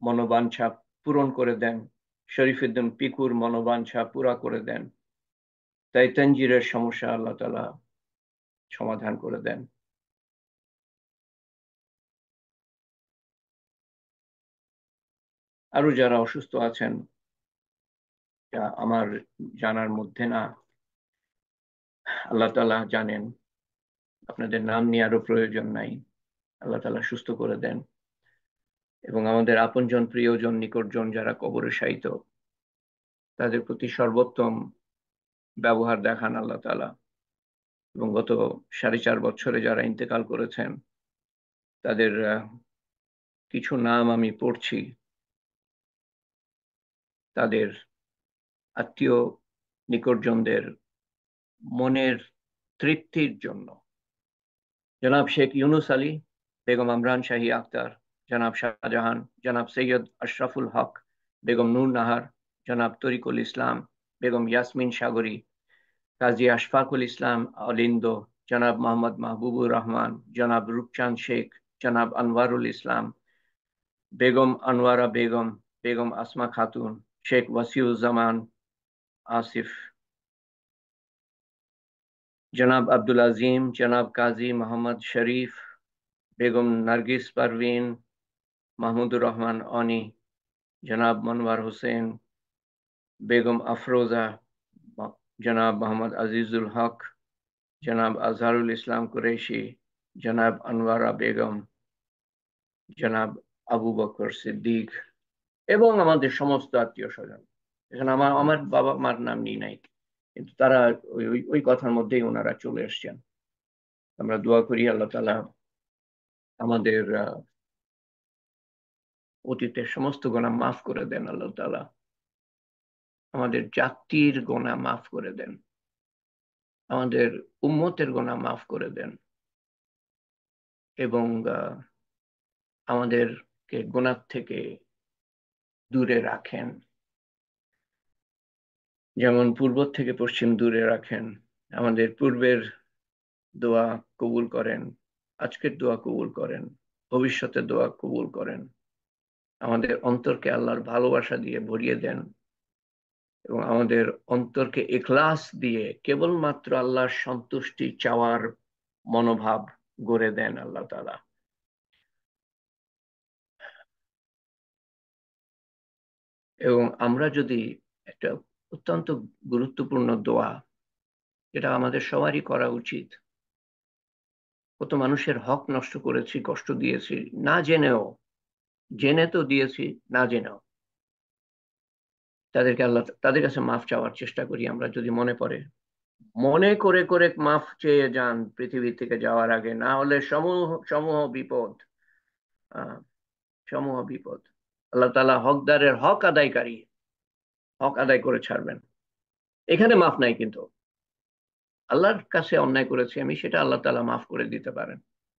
মনোবাঞ্ছা পূরণ করে দেন। শরীফুদ্দিন পিকুর মনোবাঞ্ছা পুরা করে দেন। তাই তানজিরের সমস্যা আল্লাহ তাআলা সমাধান করে দেন। আরো যারা অসুস্থ আছেন, যা আমার জানার মধ্যে না, আল্লাহ তাআলা জানেন, আপনাদের নাম নেওয়ারও প্রয়োজন নাই। আল্লাহ তাআলা সুস্থ করে দেন। এবং আমাদের আপনজন, প্রিয়জন, নিকটজন যারা কবরে শায়িত, তাদের প্রতি সর্বোত্তম ব্যবহার দেখান আল্লাহ তাআলা। এবং গত 4.5 বছরে যারা ইন্তেকাল করেছেন, তাদের কিছু নাম আমি পড়ছি, তাদের আত্মীয় নিকটজনদের মনের তৃপ্তির জন্য। জনাব শেখ ইউনুস আলী, বেগম আমরান শাহী আক্তার, জনাব শাহজাহান, জনাব সৈয়দ আশরাফুল হক, বেগম নূর নাহার, জনাব তরিকুল ইসলাম, বেগম ইয়াসমিন সাগরী, কাজী আশফাকুল ইসলাম অলিন্দ, জনাব মোহাম্মদ মাহবুবুর রহমান, জনাব রূপচাঁদ শেখ, জনাব আনোয়ারুল ইসলাম, বেগম আনোয়ারা বেগম, বেগম আসমা খাতুন, শেখ ওয়াসিউজ্জামান আসিফ, জনাব আব্দুল আজিম, জনাব কাজী মোহাম্মদ শরীফ, বেগম নার্গিস পারভিন, মাহমুদুর রহমান অনি, জনাব মনওয়ার হোসেন, বেগম আফরোজা, জনাব মোহাম্মদ আজিজুল হক, জনাব আজহারুল ইসলাম কুরেশি, জনাব আনোয়ারা বেগম, জনাব আবু বকর সিদ্দিক, এবং আমাদের সমস্ত আত্মীয় স্বজন। এখানে আমার আমার বাবা মার নাম নিই নাই, কিন্তু তারা ওই ওই ওই কথার মধ্যেই ওনারা চলে এসছেন। আমরা দোয়া করি আল্লাহ তাআলা আমাদের অতীতের সমস্ত গুনাহ মাফ করে দেন। আল্লাহ তাআলা আমাদের জাতির গুনাহ মাফ করে দেন, আমাদের উম্মতের গুনাহ মাফ করে দেন, এবং আমাদেরকে গুনাহ থেকে দূরে রাখেন। যেমন পূর্ব থেকে পশ্চিম দূরে রাখেন। আমাদের পূর্বের দোয়া কবুল করেন, আজকের দোয়া কবুল করেন, ভবিষ্যতের দোয়া কবুল করেন। আমাদের অন্তরকে আল্লাহর ভালোবাসা দিয়ে ভরিয়ে দেন, এবং আমাদের অন্তরকে ইখলাস দিয়ে কেবলমাত্র আল্লাহর সন্তুষ্টি চাওয়ার মনোভাব গড়ে দেন আল্লাহ তাআলা। এবং আমরা যদি একটা অত্যন্ত গুরুত্বপূর্ণ দোয়া, যেটা আমাদের সবারই করা উচিত, কত মানুষের হক নষ্ট করেছি, কষ্ট দিয়েছি না জেনেও, জেনে তো দিয়েছি, না জেনেও, তাদের কাছে মাফ চাওয়ার চেষ্টা করি আমরা, যদি মনে পড়ে। মনে করে করে মাফ চেয়ে যান পৃথিবী থেকে যাওয়ার আগে, না হলে সমূহ সমূহ বিপদ। আহ, সমূহ বিপদ। আল্লাহ তাআলা হকদারের হক আদায়কারী, হক আদায় করে ছাড়বেন। এখানে মাফ নাই, কিন্তু আল্লাহর কাছে অন্যায় করেছি আমি, সেটা আল্লাহ তাআলা মাফ করে দিতে পারেন।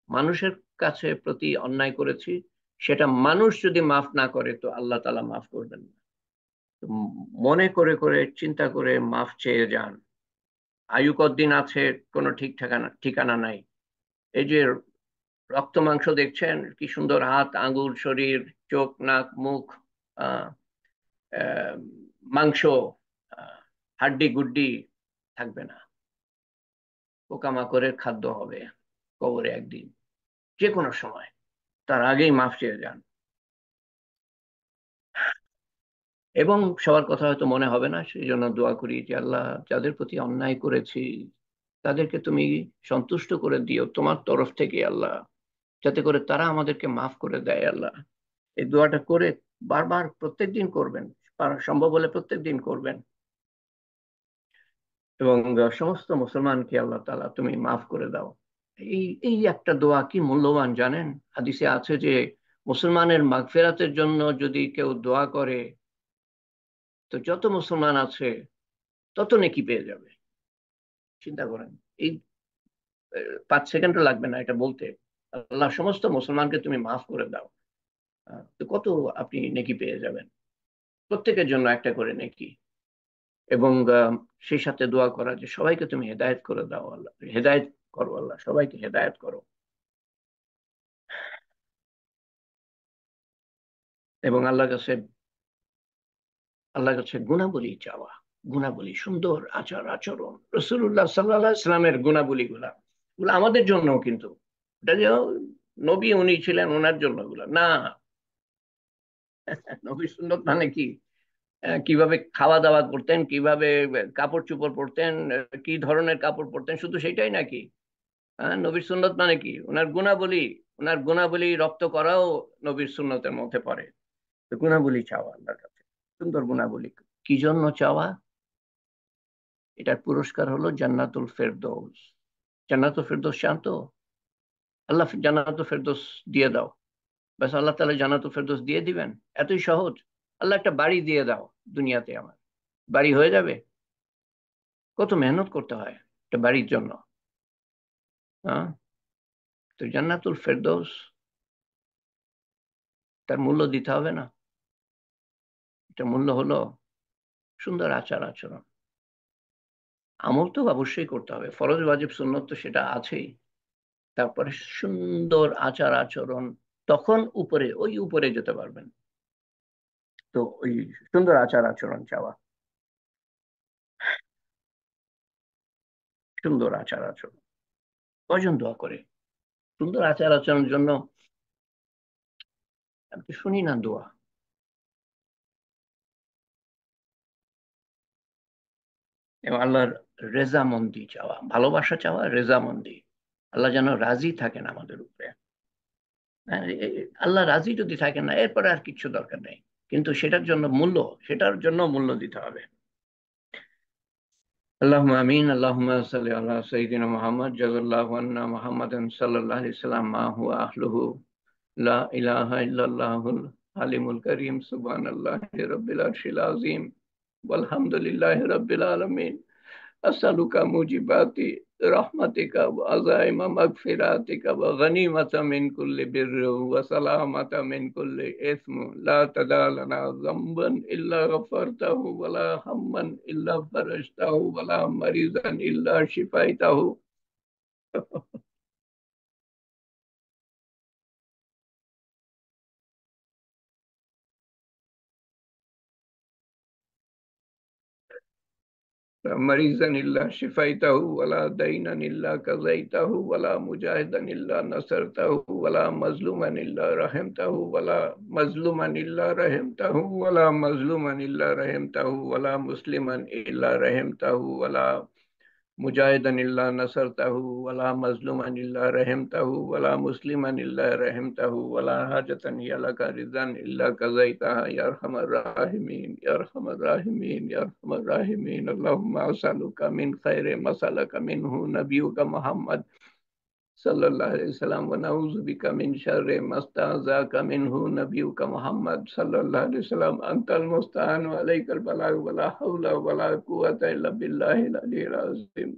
মানুষের কাছে প্রতি অন্যায় করেছি, সেটা মানুষ যদি মাফ না করে তো আল্লাহ তাআলা মাফ করবেন না। মনে করে করে চিন্তা করে মাফ চেয়ে যান। আয়ু কতদিন আছে কোনো ঠিক ঠিকানা ঠিকানা নাই। এই যে রক্ত মাংস দেখছেন, কি সুন্দর হাত, আঙ্গুল, শরীর, চোখ, নাক, মুখ, আহ আহ, মাংস, হাড্ডি গুড্ডি থাকবে না। পোকামাকড়ের খাদ্য হবে কবরে একদিন, যে কোনো সময়। তার আগেই মাফ চেয়ে যান। এবং সবার কথা হয়তো মনে হবে না, সেই জন্য দোয়া করি যে আল্লাহ, যাদের প্রতি অন্যায় করেছি তাদেরকে তুমি সন্তুষ্ট করে দিও তোমার তরফ থেকে আল্লাহ, যাতে করে তারা আমাদেরকে মাফ করে দেয় আল্লাহ। এই দোয়াটা করে বারবার প্রত্যেকদিন করবেন, সম্ভব হলে প্রত্যেকদিন করবেন। এবং সমস্ত মুসলমানকে আল্লাহ তাআলা তুমি মাফ করে দাও। এই এই একটা দোয়া কি মূল্যবান জানেন? হাদিসে আছে যে মুসলমানের মাগফিরাতের জন্য যদি কেউ দোয়া করে, তো যত মুসলমান আছে তত নেকি পেয়ে যাবে। চিন্তা করেন, এই 5 সেকেন্ডও লাগবে না এটা বলতে, আল্লাহ সমস্ত মুসলমানকে তুমি মাফ করে দাও। তো কত আপনি নেকি পেয়ে যাবেন, প্রত্যেকের জন্য একটা করে নেকি। এবং সেই সাথে দোয়া করা যে সবাইকে তুমি হেদায়েত করে দাও আল্লাহ, হেদায়েত করো আল্লাহ, সবাইকে হেদায়েত করো। এবং আল্লাহর কাছে গুণাবলী চাওয়া, গুণাবলী, সুন্দর আচার আচরণ, রসুল্লাহ সাল্লাহ ইসলামের গুণাবলী গুলা, গুলো আমাদের জন্য কিন্তু, এটা যে নবী উনি ছিলেন ওনার জন্য গুলা না। নবী সুন্নত মানে কি? কিভাবে খাওয়া দাওয়া করতেন, কিভাবে কাপড় চোপড় পরতেন, কি ধরনের কাপড় পরতেন, শুধু সেটাই নাকি? নবীর সুন্নত মানে কি? ওনার গুণাবলী, ওনার গুণাবলী রপ্ত করাও নবীর সুন্নতের মধ্যে পড়ে। তো গুণাবলী চাওয়া আল্লাহর কাছে, সুন্দর গুণাবলী। কি জন্য চাওয়া? এটার পুরস্কার হলো জান্নাতুল ফেরদৌস। জান্নাতুল ফেরদৌস শান্ত, আল্লাহ জান্নাতুল ফেরদৌস দিয়ে দাও, ব্যাস আল্লাহ তাআলা জান্নাতুল ফেরদৌস দিয়ে দিবেন, এতই সহজ। আল্লাহ একটা বাড়ি দিয়ে দাও দুনিয়াতে, আমার বাড়ি হয়ে যাবে? কত মেহনত করতে হয় একটা বাড়ির জন্য। হ্যাঁ, তো জান্নাতুল ফেরদৌস, তার মূল্য দিতে হবে না? এটা মূল্য হলো সুন্দর আচার আচরণ। আমল তো অবশ্যই করতে হবে, ফরজ ওয়াজিব সুন্নত তো সেটা আছেই, তারপরে সুন্দর আচার আচরণ, তখন উপরে, ওই উপরে যেতে পারবেন। তো ওই সুন্দর আচার আচরণ চাওয়া, সুন্দর আচার আচরণ। কয়জন দোয়া করে সুন্দর আচার আচরণের জন্য? আমি তো শুনি না দোয়া। এবং আল্লাহর রেজামন্দি চাওয়া, ভালোবাসা চাওয়া, রেজামন্দি, আল্লাহ যেন রাজি থাকেন আমাদের উপরে। হ্যাঁ, আল্লাহ রাজি যদি থাকেন না, এরপরে আর কিছু দরকার নেই। কিন্তু সেটার জন্য মূল্য, সেটার জন্য মূল্য দিতে হবে। اللهم آمين. اللهم صل على سيدنا محمد جزا الله عنا محمدا صلى الله عليه وسلم ما هو أهله. لا إله إلا الله الحليم الكريم سبحان الله رب العرش العظيم والحمد لله رب العالمين. أسألك موجبات رحمتك وعزائم مغفراتك وغنيمة من كل بر وسلامة من كل إثم. لا تدع لنا ذنبا إلا غفرته ولا هما إلا فرجته ولا مريضا إلا شفيته. مريضا إلا شفيته ولا دينا إلا قضيته ولا مجاهدا إلا نصرته ولا مظلوما إلا رحمته ولا مظلوما إلا رحمته ولا مظلوما إلا رحمته ولا مسلما إلا رحمته ولا مجاهدا إلا نصرته ولا مظلوما إلا رحمته ولا مسلما إلا رحمته ولا حاجة هي لك رضا إلا قضيتها يا أرحم الراحمين يا أرحم الراحمين يا أرحم الراحمين. اللهم أسألك من خير ما سألك منه نبيك محمد صلى الله عليه وسلم ونعوذ بك من شر ما استعاذك منه نبيك محمد صلى الله عليه وسلم. أنت المستعان وعليك البلاغ ولا حول ولا قوة إلا بالله العلي العظيم.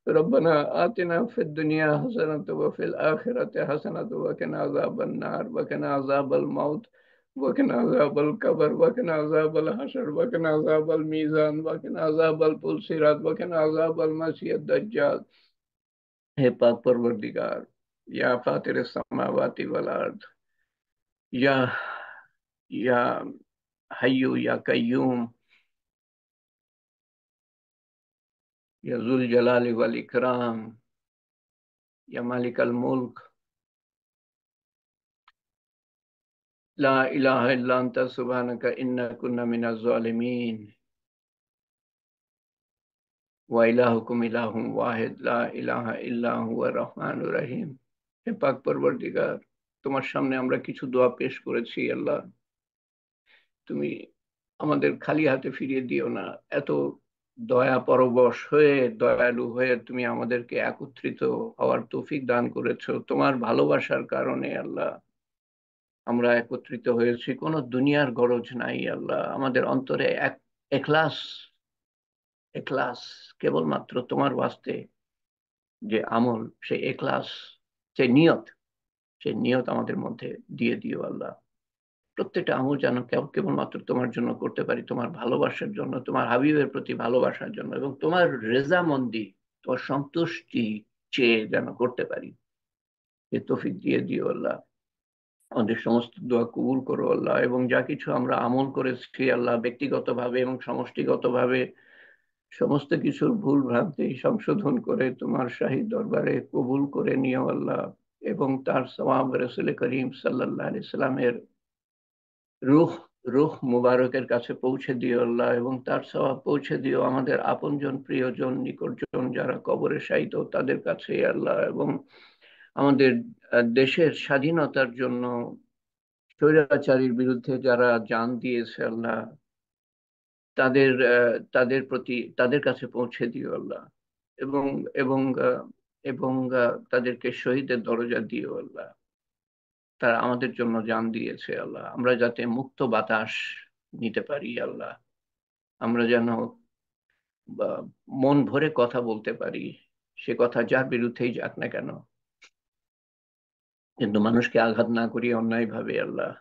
ربنا آتنا في الدنيا حسنة وفي الآخرة حسنة وقنا عذاب النار وقنا عذاب الموت وقنا عذاب القبر وقنا عذاب الحشر وقنا عذاب الميزان وقنا عذاب البلصيرات وقنا عذاب المسيح الدجال. हे पाक परवरदिगार, या फातिर समावाति वल अर्द, या या हय्यू या कय्यूम, या जुल जलाल वल इकराम, या मालिक अल मुल्क, ला इलाहा इल्ला अंता सुब्हानका इन्ना कुन्ना मिनज़ ज़ालिमीन व इलाहुकुम इलाहुम वाहिद ला इलाहा इल्ला हुवा रहमानुर रहीम। হে পাক পরবর্তীকার, তোমার সামনে আমরা কিছু দোয়া পেশ করেছি আল্লাহ, তুমি আমাদের খালি হাতে ফিরিয়ে দিও না। এত দয়া পরবশ হয়ে, দয়ালু হয়ে তুমি আমাদেরকে একত্রিত হওয়ার তৌফিক দান করেছো তোমার ভালোবাসার কারণে আল্লাহ। আমরা একত্রিত হয়েছি, কোনো দুনিয়ার গরজ নাই আল্লাহ। আমাদের অন্তরে এক এখলাস, এখলাস কেবলমাত্র তোমার ওয়াস্তে যে আমল, সেই এখলাস, সেই নিয়ত, সেই নিয়ত আমাদের মধ্যে দিয়ে দিও আল্লাহ। প্রত্যেকটা আমল যেন কেবলমাত্র তোমার জন্য করতে পারি, তোমার ভালোবাসার জন্য, তোমার হাবিবের প্রতি ভালোবাসার জন্য, এবং তোমার রেজামন্দি, তোমার সন্তুষ্টি চেয়ে যেন করতে পারি। এ তৌফিক দিয়ে দিও আল্লাহ। আমাদের সমস্ত দোয়া কবুল করো আল্লাহ, এবং যা কিছু আমরা আমল করেছি আল্লাহ, ব্যক্তিগতভাবে এবং সমষ্টিগতভাবে, সমস্ত কিছুর ভুল ভ্রান্তি সংশোধন করে তোমার শাহী দরবারে কবুল করে নিও আল্লাহ, এবং তার সওয়াব রাসূল করিম সাল্লাল্লাহু আলাইহি সাল্লামের রূহ রূহ মুবারকের কাছে পৌঁছে দিও আল্লাহ, এবং তার সওয়াব পৌঁছে দিও আমাদের আপনজন, প্রিয়জন, নিকটজন যারা কবরে শায়িত তাদের কাছে আল্লাহ, এবং আমাদের দেশের স্বাধীনতার জন্য স্বৈরাচারীর বিরুদ্ধে যারা জান দিয়েছে আল্লাহ, তাদের প্রতি, তাদের কাছে পৌঁছে দিও আল্লাহ, এবং এবং এবং তাদেরকে শহীদের দরজা দিও আল্লাহ। তারা আমাদের জন্য জান দিয়েছে আল্লাহ, আমরা যাতে মুক্ত বাতাস নিতে পারি আল্লাহ, আমরা যেন মন ভরে কথা বলতে পারি, সে কথা যার বিরুদ্ধেই যাক না কেন, কিন্তু মানুষকে আঘাত না করি অন্যায় ভাবে আল্লাহ।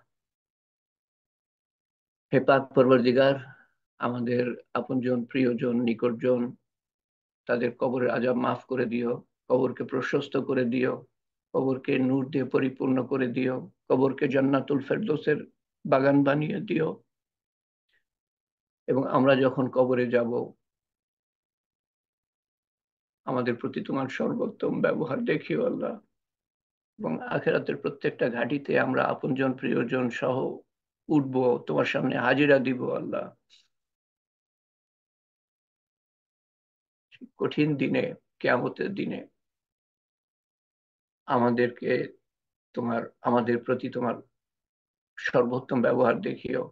হে পাক পরবর্তীগার, আমাদের আপনজন, প্রিয়জন, নিকটজন, তাদের কবরের আযাব মাফ করে দিও, কবরকে প্রশস্ত করে দিও, কবরকে নূর দিয়ে পরিপূর্ণ করে দিও, কবরকে জান্নাতুল ফেরদৌসের বাগান বানিয়ে দিও, এবং আমরা যখন কবরে যাব আমাদের প্রতি তোমার সর্বোত্তম ব্যবহার দেখিও আল্লাহ, এবং আখেরাতের প্রত্যেকটা ঘাটিতে আমরা আপনজন, প্রিয়জন সহ উঠব, তোমার সামনে হাজিরা দিব আল্লাহ। কঠিন দিনে, কিয়ামতের দিনে আমাদেরকে আমাদের প্রতি তোমার সর্বোত্তম ব্যবহার দেখিও,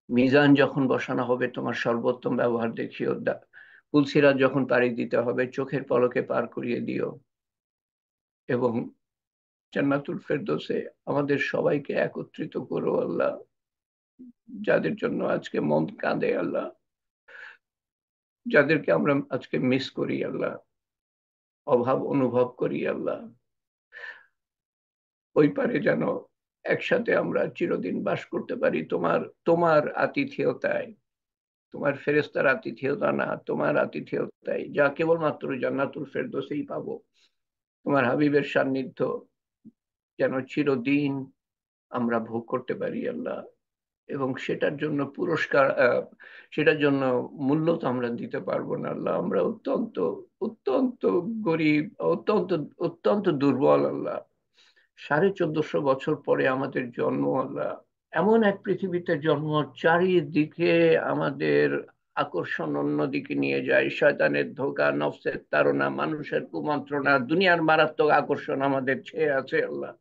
মিজান যখন বসানো হবে তোমার সর্বোত্তম ব্যবহার দেখিও, পুলসিরাত যখন পাড়ি দিতে হবে চোখের পলকে পার করিয়ে দিও, এবং জান্নাতুল ফেরদৌসে আমাদের সবাইকে একত্রিত করো আল্লাহ, যাদের জন্য আজকে মন কাঁদে আল্লাহ, যাদেরকে আমরা আজকে মিস করি আল্লাহ, অভাব অনুভব করি আল্লাহ, ওই পারে যেন একসাথে আমরা চিরদিন বাস করতে পারি তোমার তোমার আতিথেয়তায়, তোমার ফেরেশতার আতিথেয়তা না, তোমার আতিথেয়তায়, যা কেবলমাত্র জান্নাতুল ফেরদৌসেই পাবো। তোমার হাবিবের সান্নিধ্য যেন চিরদিন আমরা ভোগ করতে পারি আল্লাহ, এবং সেটার জন্য পুরস্কার, সেটার জন্য মূল্য তো আমরা দিতে পারবো না আল্লাহ, আমরা অত্যন্ত অত্যন্ত গরিব, অত্যন্ত অত্যন্ত দুর্বল আল্লাহ। 1450 বছর পরে আমাদের জন্ম আল্লাহ, এমন এক পৃথিবীতে জন্ম, চারিদিকে আমাদের আকর্ষণ অন্যদিকে নিয়ে যায়, শয়তানের ধোঁকা, নফসের তাড়না, মানুষের কুমন্ত্রণা, দুনিয়ার মারাত্মক আকর্ষণ আমাদের ছেয়ে আছে আল্লাহ।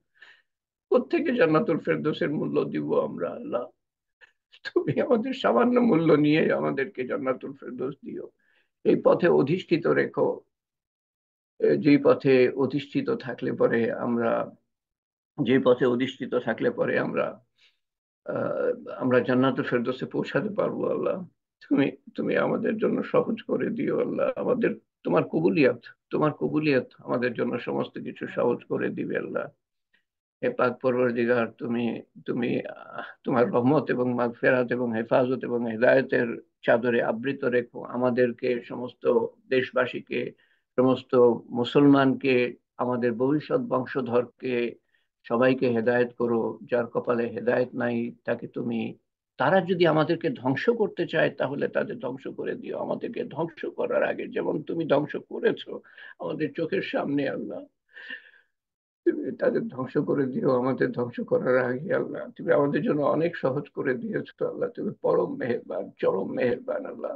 কোত্থেকে জান্নাতুল ফেরদৌসের মূল্য দিব আমরা আল্লাহ? তুমি আমাদের সামান্য মূল্য নিয়ে আমাদেরকে জান্নাতুল ফেরদৌস দিও, এই পথে অধিষ্ঠিত রেখো, যেই পথে অধিষ্ঠিত থাকলে পরে আমরা, যে পথে অধিষ্ঠিত থাকলে পরে আমরা আহ, আমরা জান্নাতুল ফেরদৌসে পৌঁছাতে পারবো আল্লাহ। তুমি তুমি আমাদের জন্য সহজ করে দিও আল্লাহ, আমাদের তোমার কবুলিয়ত, তোমার কবুলিয়ত আমাদের জন্য সমস্ত কিছু সহজ করে দিবে আল্লাহ। হে পাক পরওয়ারদিগার, তুমি তুমি তোমার রহমত এবং মাগফিরাত এবং হেফাজত এবং হেদায়েতের চাদরে আবৃত রেখো আমাদেরকে, সমস্ত দেশবাসীকে, সমস্ত মুসলমানকে, আমাদের ভবিষ্যৎ বংশধরকে, সবাইকে হেদায়েত করো। যার কপালে হেদায়েত নাই তাকে তুমি, তারা যদি আমাদেরকে ধ্বংস করতে চায় তাহলে তাদের ধ্বংস করে দিও, আমাদেরকে ধ্বংস করার আগে যেমন তুমি ধ্বংস করেছো আমাদের চোখের সামনে আল্লাহ, তুমি তাদের ধ্বংস করে দিও আমাদের ধ্বংস করার আগে আল্লাহ। তুমি আমাদের জন্য অনেক সহজ করে দিয়েছো আল্লাহ, তুমি পরম মেহেরবান, চরম মেহেরবান আল্লাহ।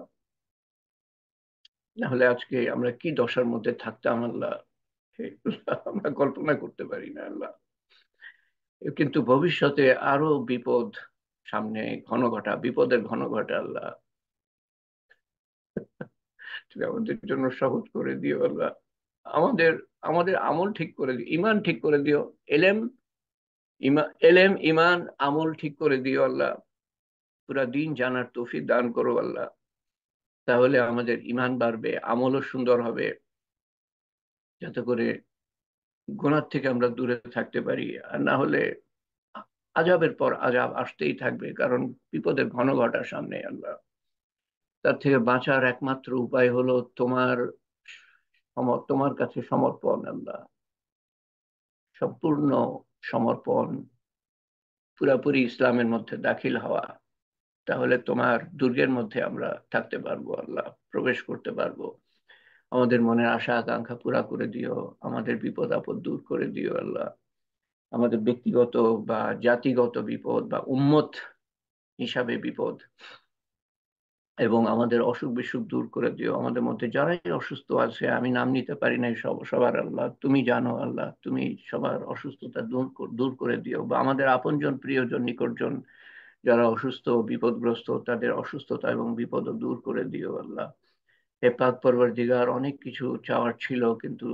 নাহলে আজকে আমরা কি দশার মধ্যে থাকতাম আল্লাহ, হে আল্লাহ, আমরা কল্পনা করতে পারি না আল্লাহ। কিন্তু ভবিষ্যতে আরো বিপদ সামনে ঘন ঘটা, বিপদের ঘন ঘটা আল্লাহ, তুমি আমাদের জন্য সহজ করে দিও আল্লাহ। আমাদের আমাদের আমল ঠিক করে দিও, ইমান ঠিক করে দিও, এলেম, এলেম ইমান আমল ঠিক করে দিও আল্লাহ, পুরা দিন জানার তৌফিক দান করো আল্লাহ, তাহলে আমাদের ইমান বাড়বে, আমলও সুন্দর হবে, যাতে করে গুনাহ থেকে আমরা দূরে থাকতে পারি। আর না হলে আজাবের পর আজাব আসতেই থাকবে, কারণ বিপদের ঘন ঘটা সামনে আল্লাহ। তার থেকে বাঁচার একমাত্র উপায় হলো তোমার কাছে সমর্পণ আল্লাহ, সম্পূর্ণ সমর্পণ, পুরাপুরি ইসলামের মধ্যে দাখিল হওয়া। তাহলে তোমার দুর্গের মধ্যে আমরা থাকতে পারবো আল্লাহ, প্রবেশ করতে পারবো। আমাদের মনের আশা আকাঙ্ক্ষা পুরা করে দিও, আমাদের বিপদ আপদ দূর করে দিও আল্লাহ। আমাদের ব্যক্তিগত বা জাতিগত বিপদ বা উম্মত হিসাবে বিপদ এবং আমাদের অসুখ বিসুখ দূর করে দিও। আমাদের মধ্যে যারাই অসুস্থ আছে, আমি নাম নিতে পারি নাই সবার আল্লাহ, তুমি জানো আল্লাহ, তুমি সবার অসুস্থতা দূর করে দিও। বা আমাদের আপনজন প্রিয়জন নিকটজন যারা অসুস্থ বিপদগ্রস্ত, তাদের অসুস্থতা এবং বিপদ দূর করে দিও আল্লাহ। হে পাক পরওয়ারদিগার, অনেক কিছু চাওয়ার ছিল কিন্তু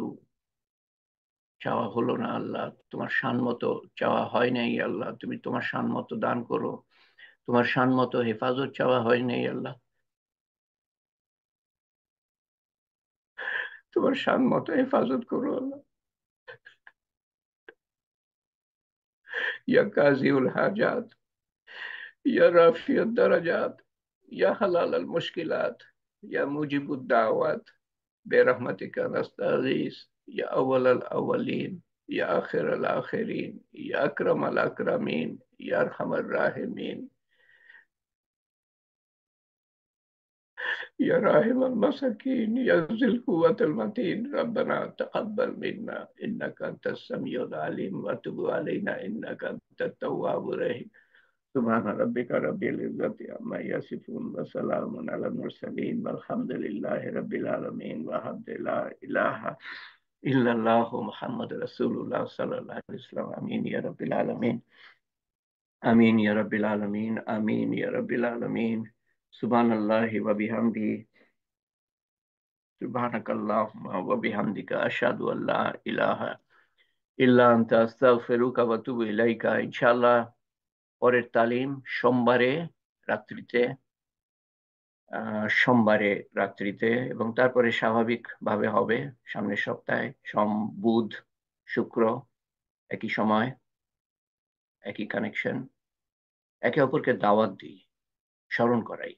চাওয়া হলো না আল্লাহ, তোমার শান মতো চাওয়া হয় নাই আল্লাহ, তুমি তোমার শান মতো দান করো। তোমার শান মতো হেফাজত চাওয়া হয় নাই আল্লাহ, তোমার শান মতো হেফাজত করো আল্লাহ। ইয়া কাজিউল হাজাত, ইয়া রাফিউদ দারাজাত, ইয়া হালাল মুশকিলাত, ইয়া মুজিবুদ দাওয়াত, برحمتك نستغيث يا أول الأولين يا آخر الآخرين يا أكرم الأكرمين يا أرحم الراحمين يا راحم المساكين يا ذي القوة المتين. ربنا تقبل منا إنك أنت السميع العليم وتب علينا إنك أنت التواب الرحيم. سبحان ربك رب العزة عما يصفون وسلام على المرسلين والحمد لله رب العالمين وحمد لا إله إلا الله محمد رسول الله صلى الله عليه وسلم. آمين يا رب العالمين. آمين يا رب العالمين. آمين يا رب العالمين. سبحان الله وبحمده. سبحانك اللهم وبحمدك أشهد أن لا إله إلا أنت أستغفرك وأتوب إليك. ইনশাআল্লাহ পরের তালিম রাত্রিতে সোমবারে রাত্রিতে এবং তারপরে স্বাভাবিকভাবে হবে সামনের সপ্তাহে বুধ শুক্র একই সময় একই কানেকশন। একে অপরকে দাওয়াত দিই, স্মরণ করাই।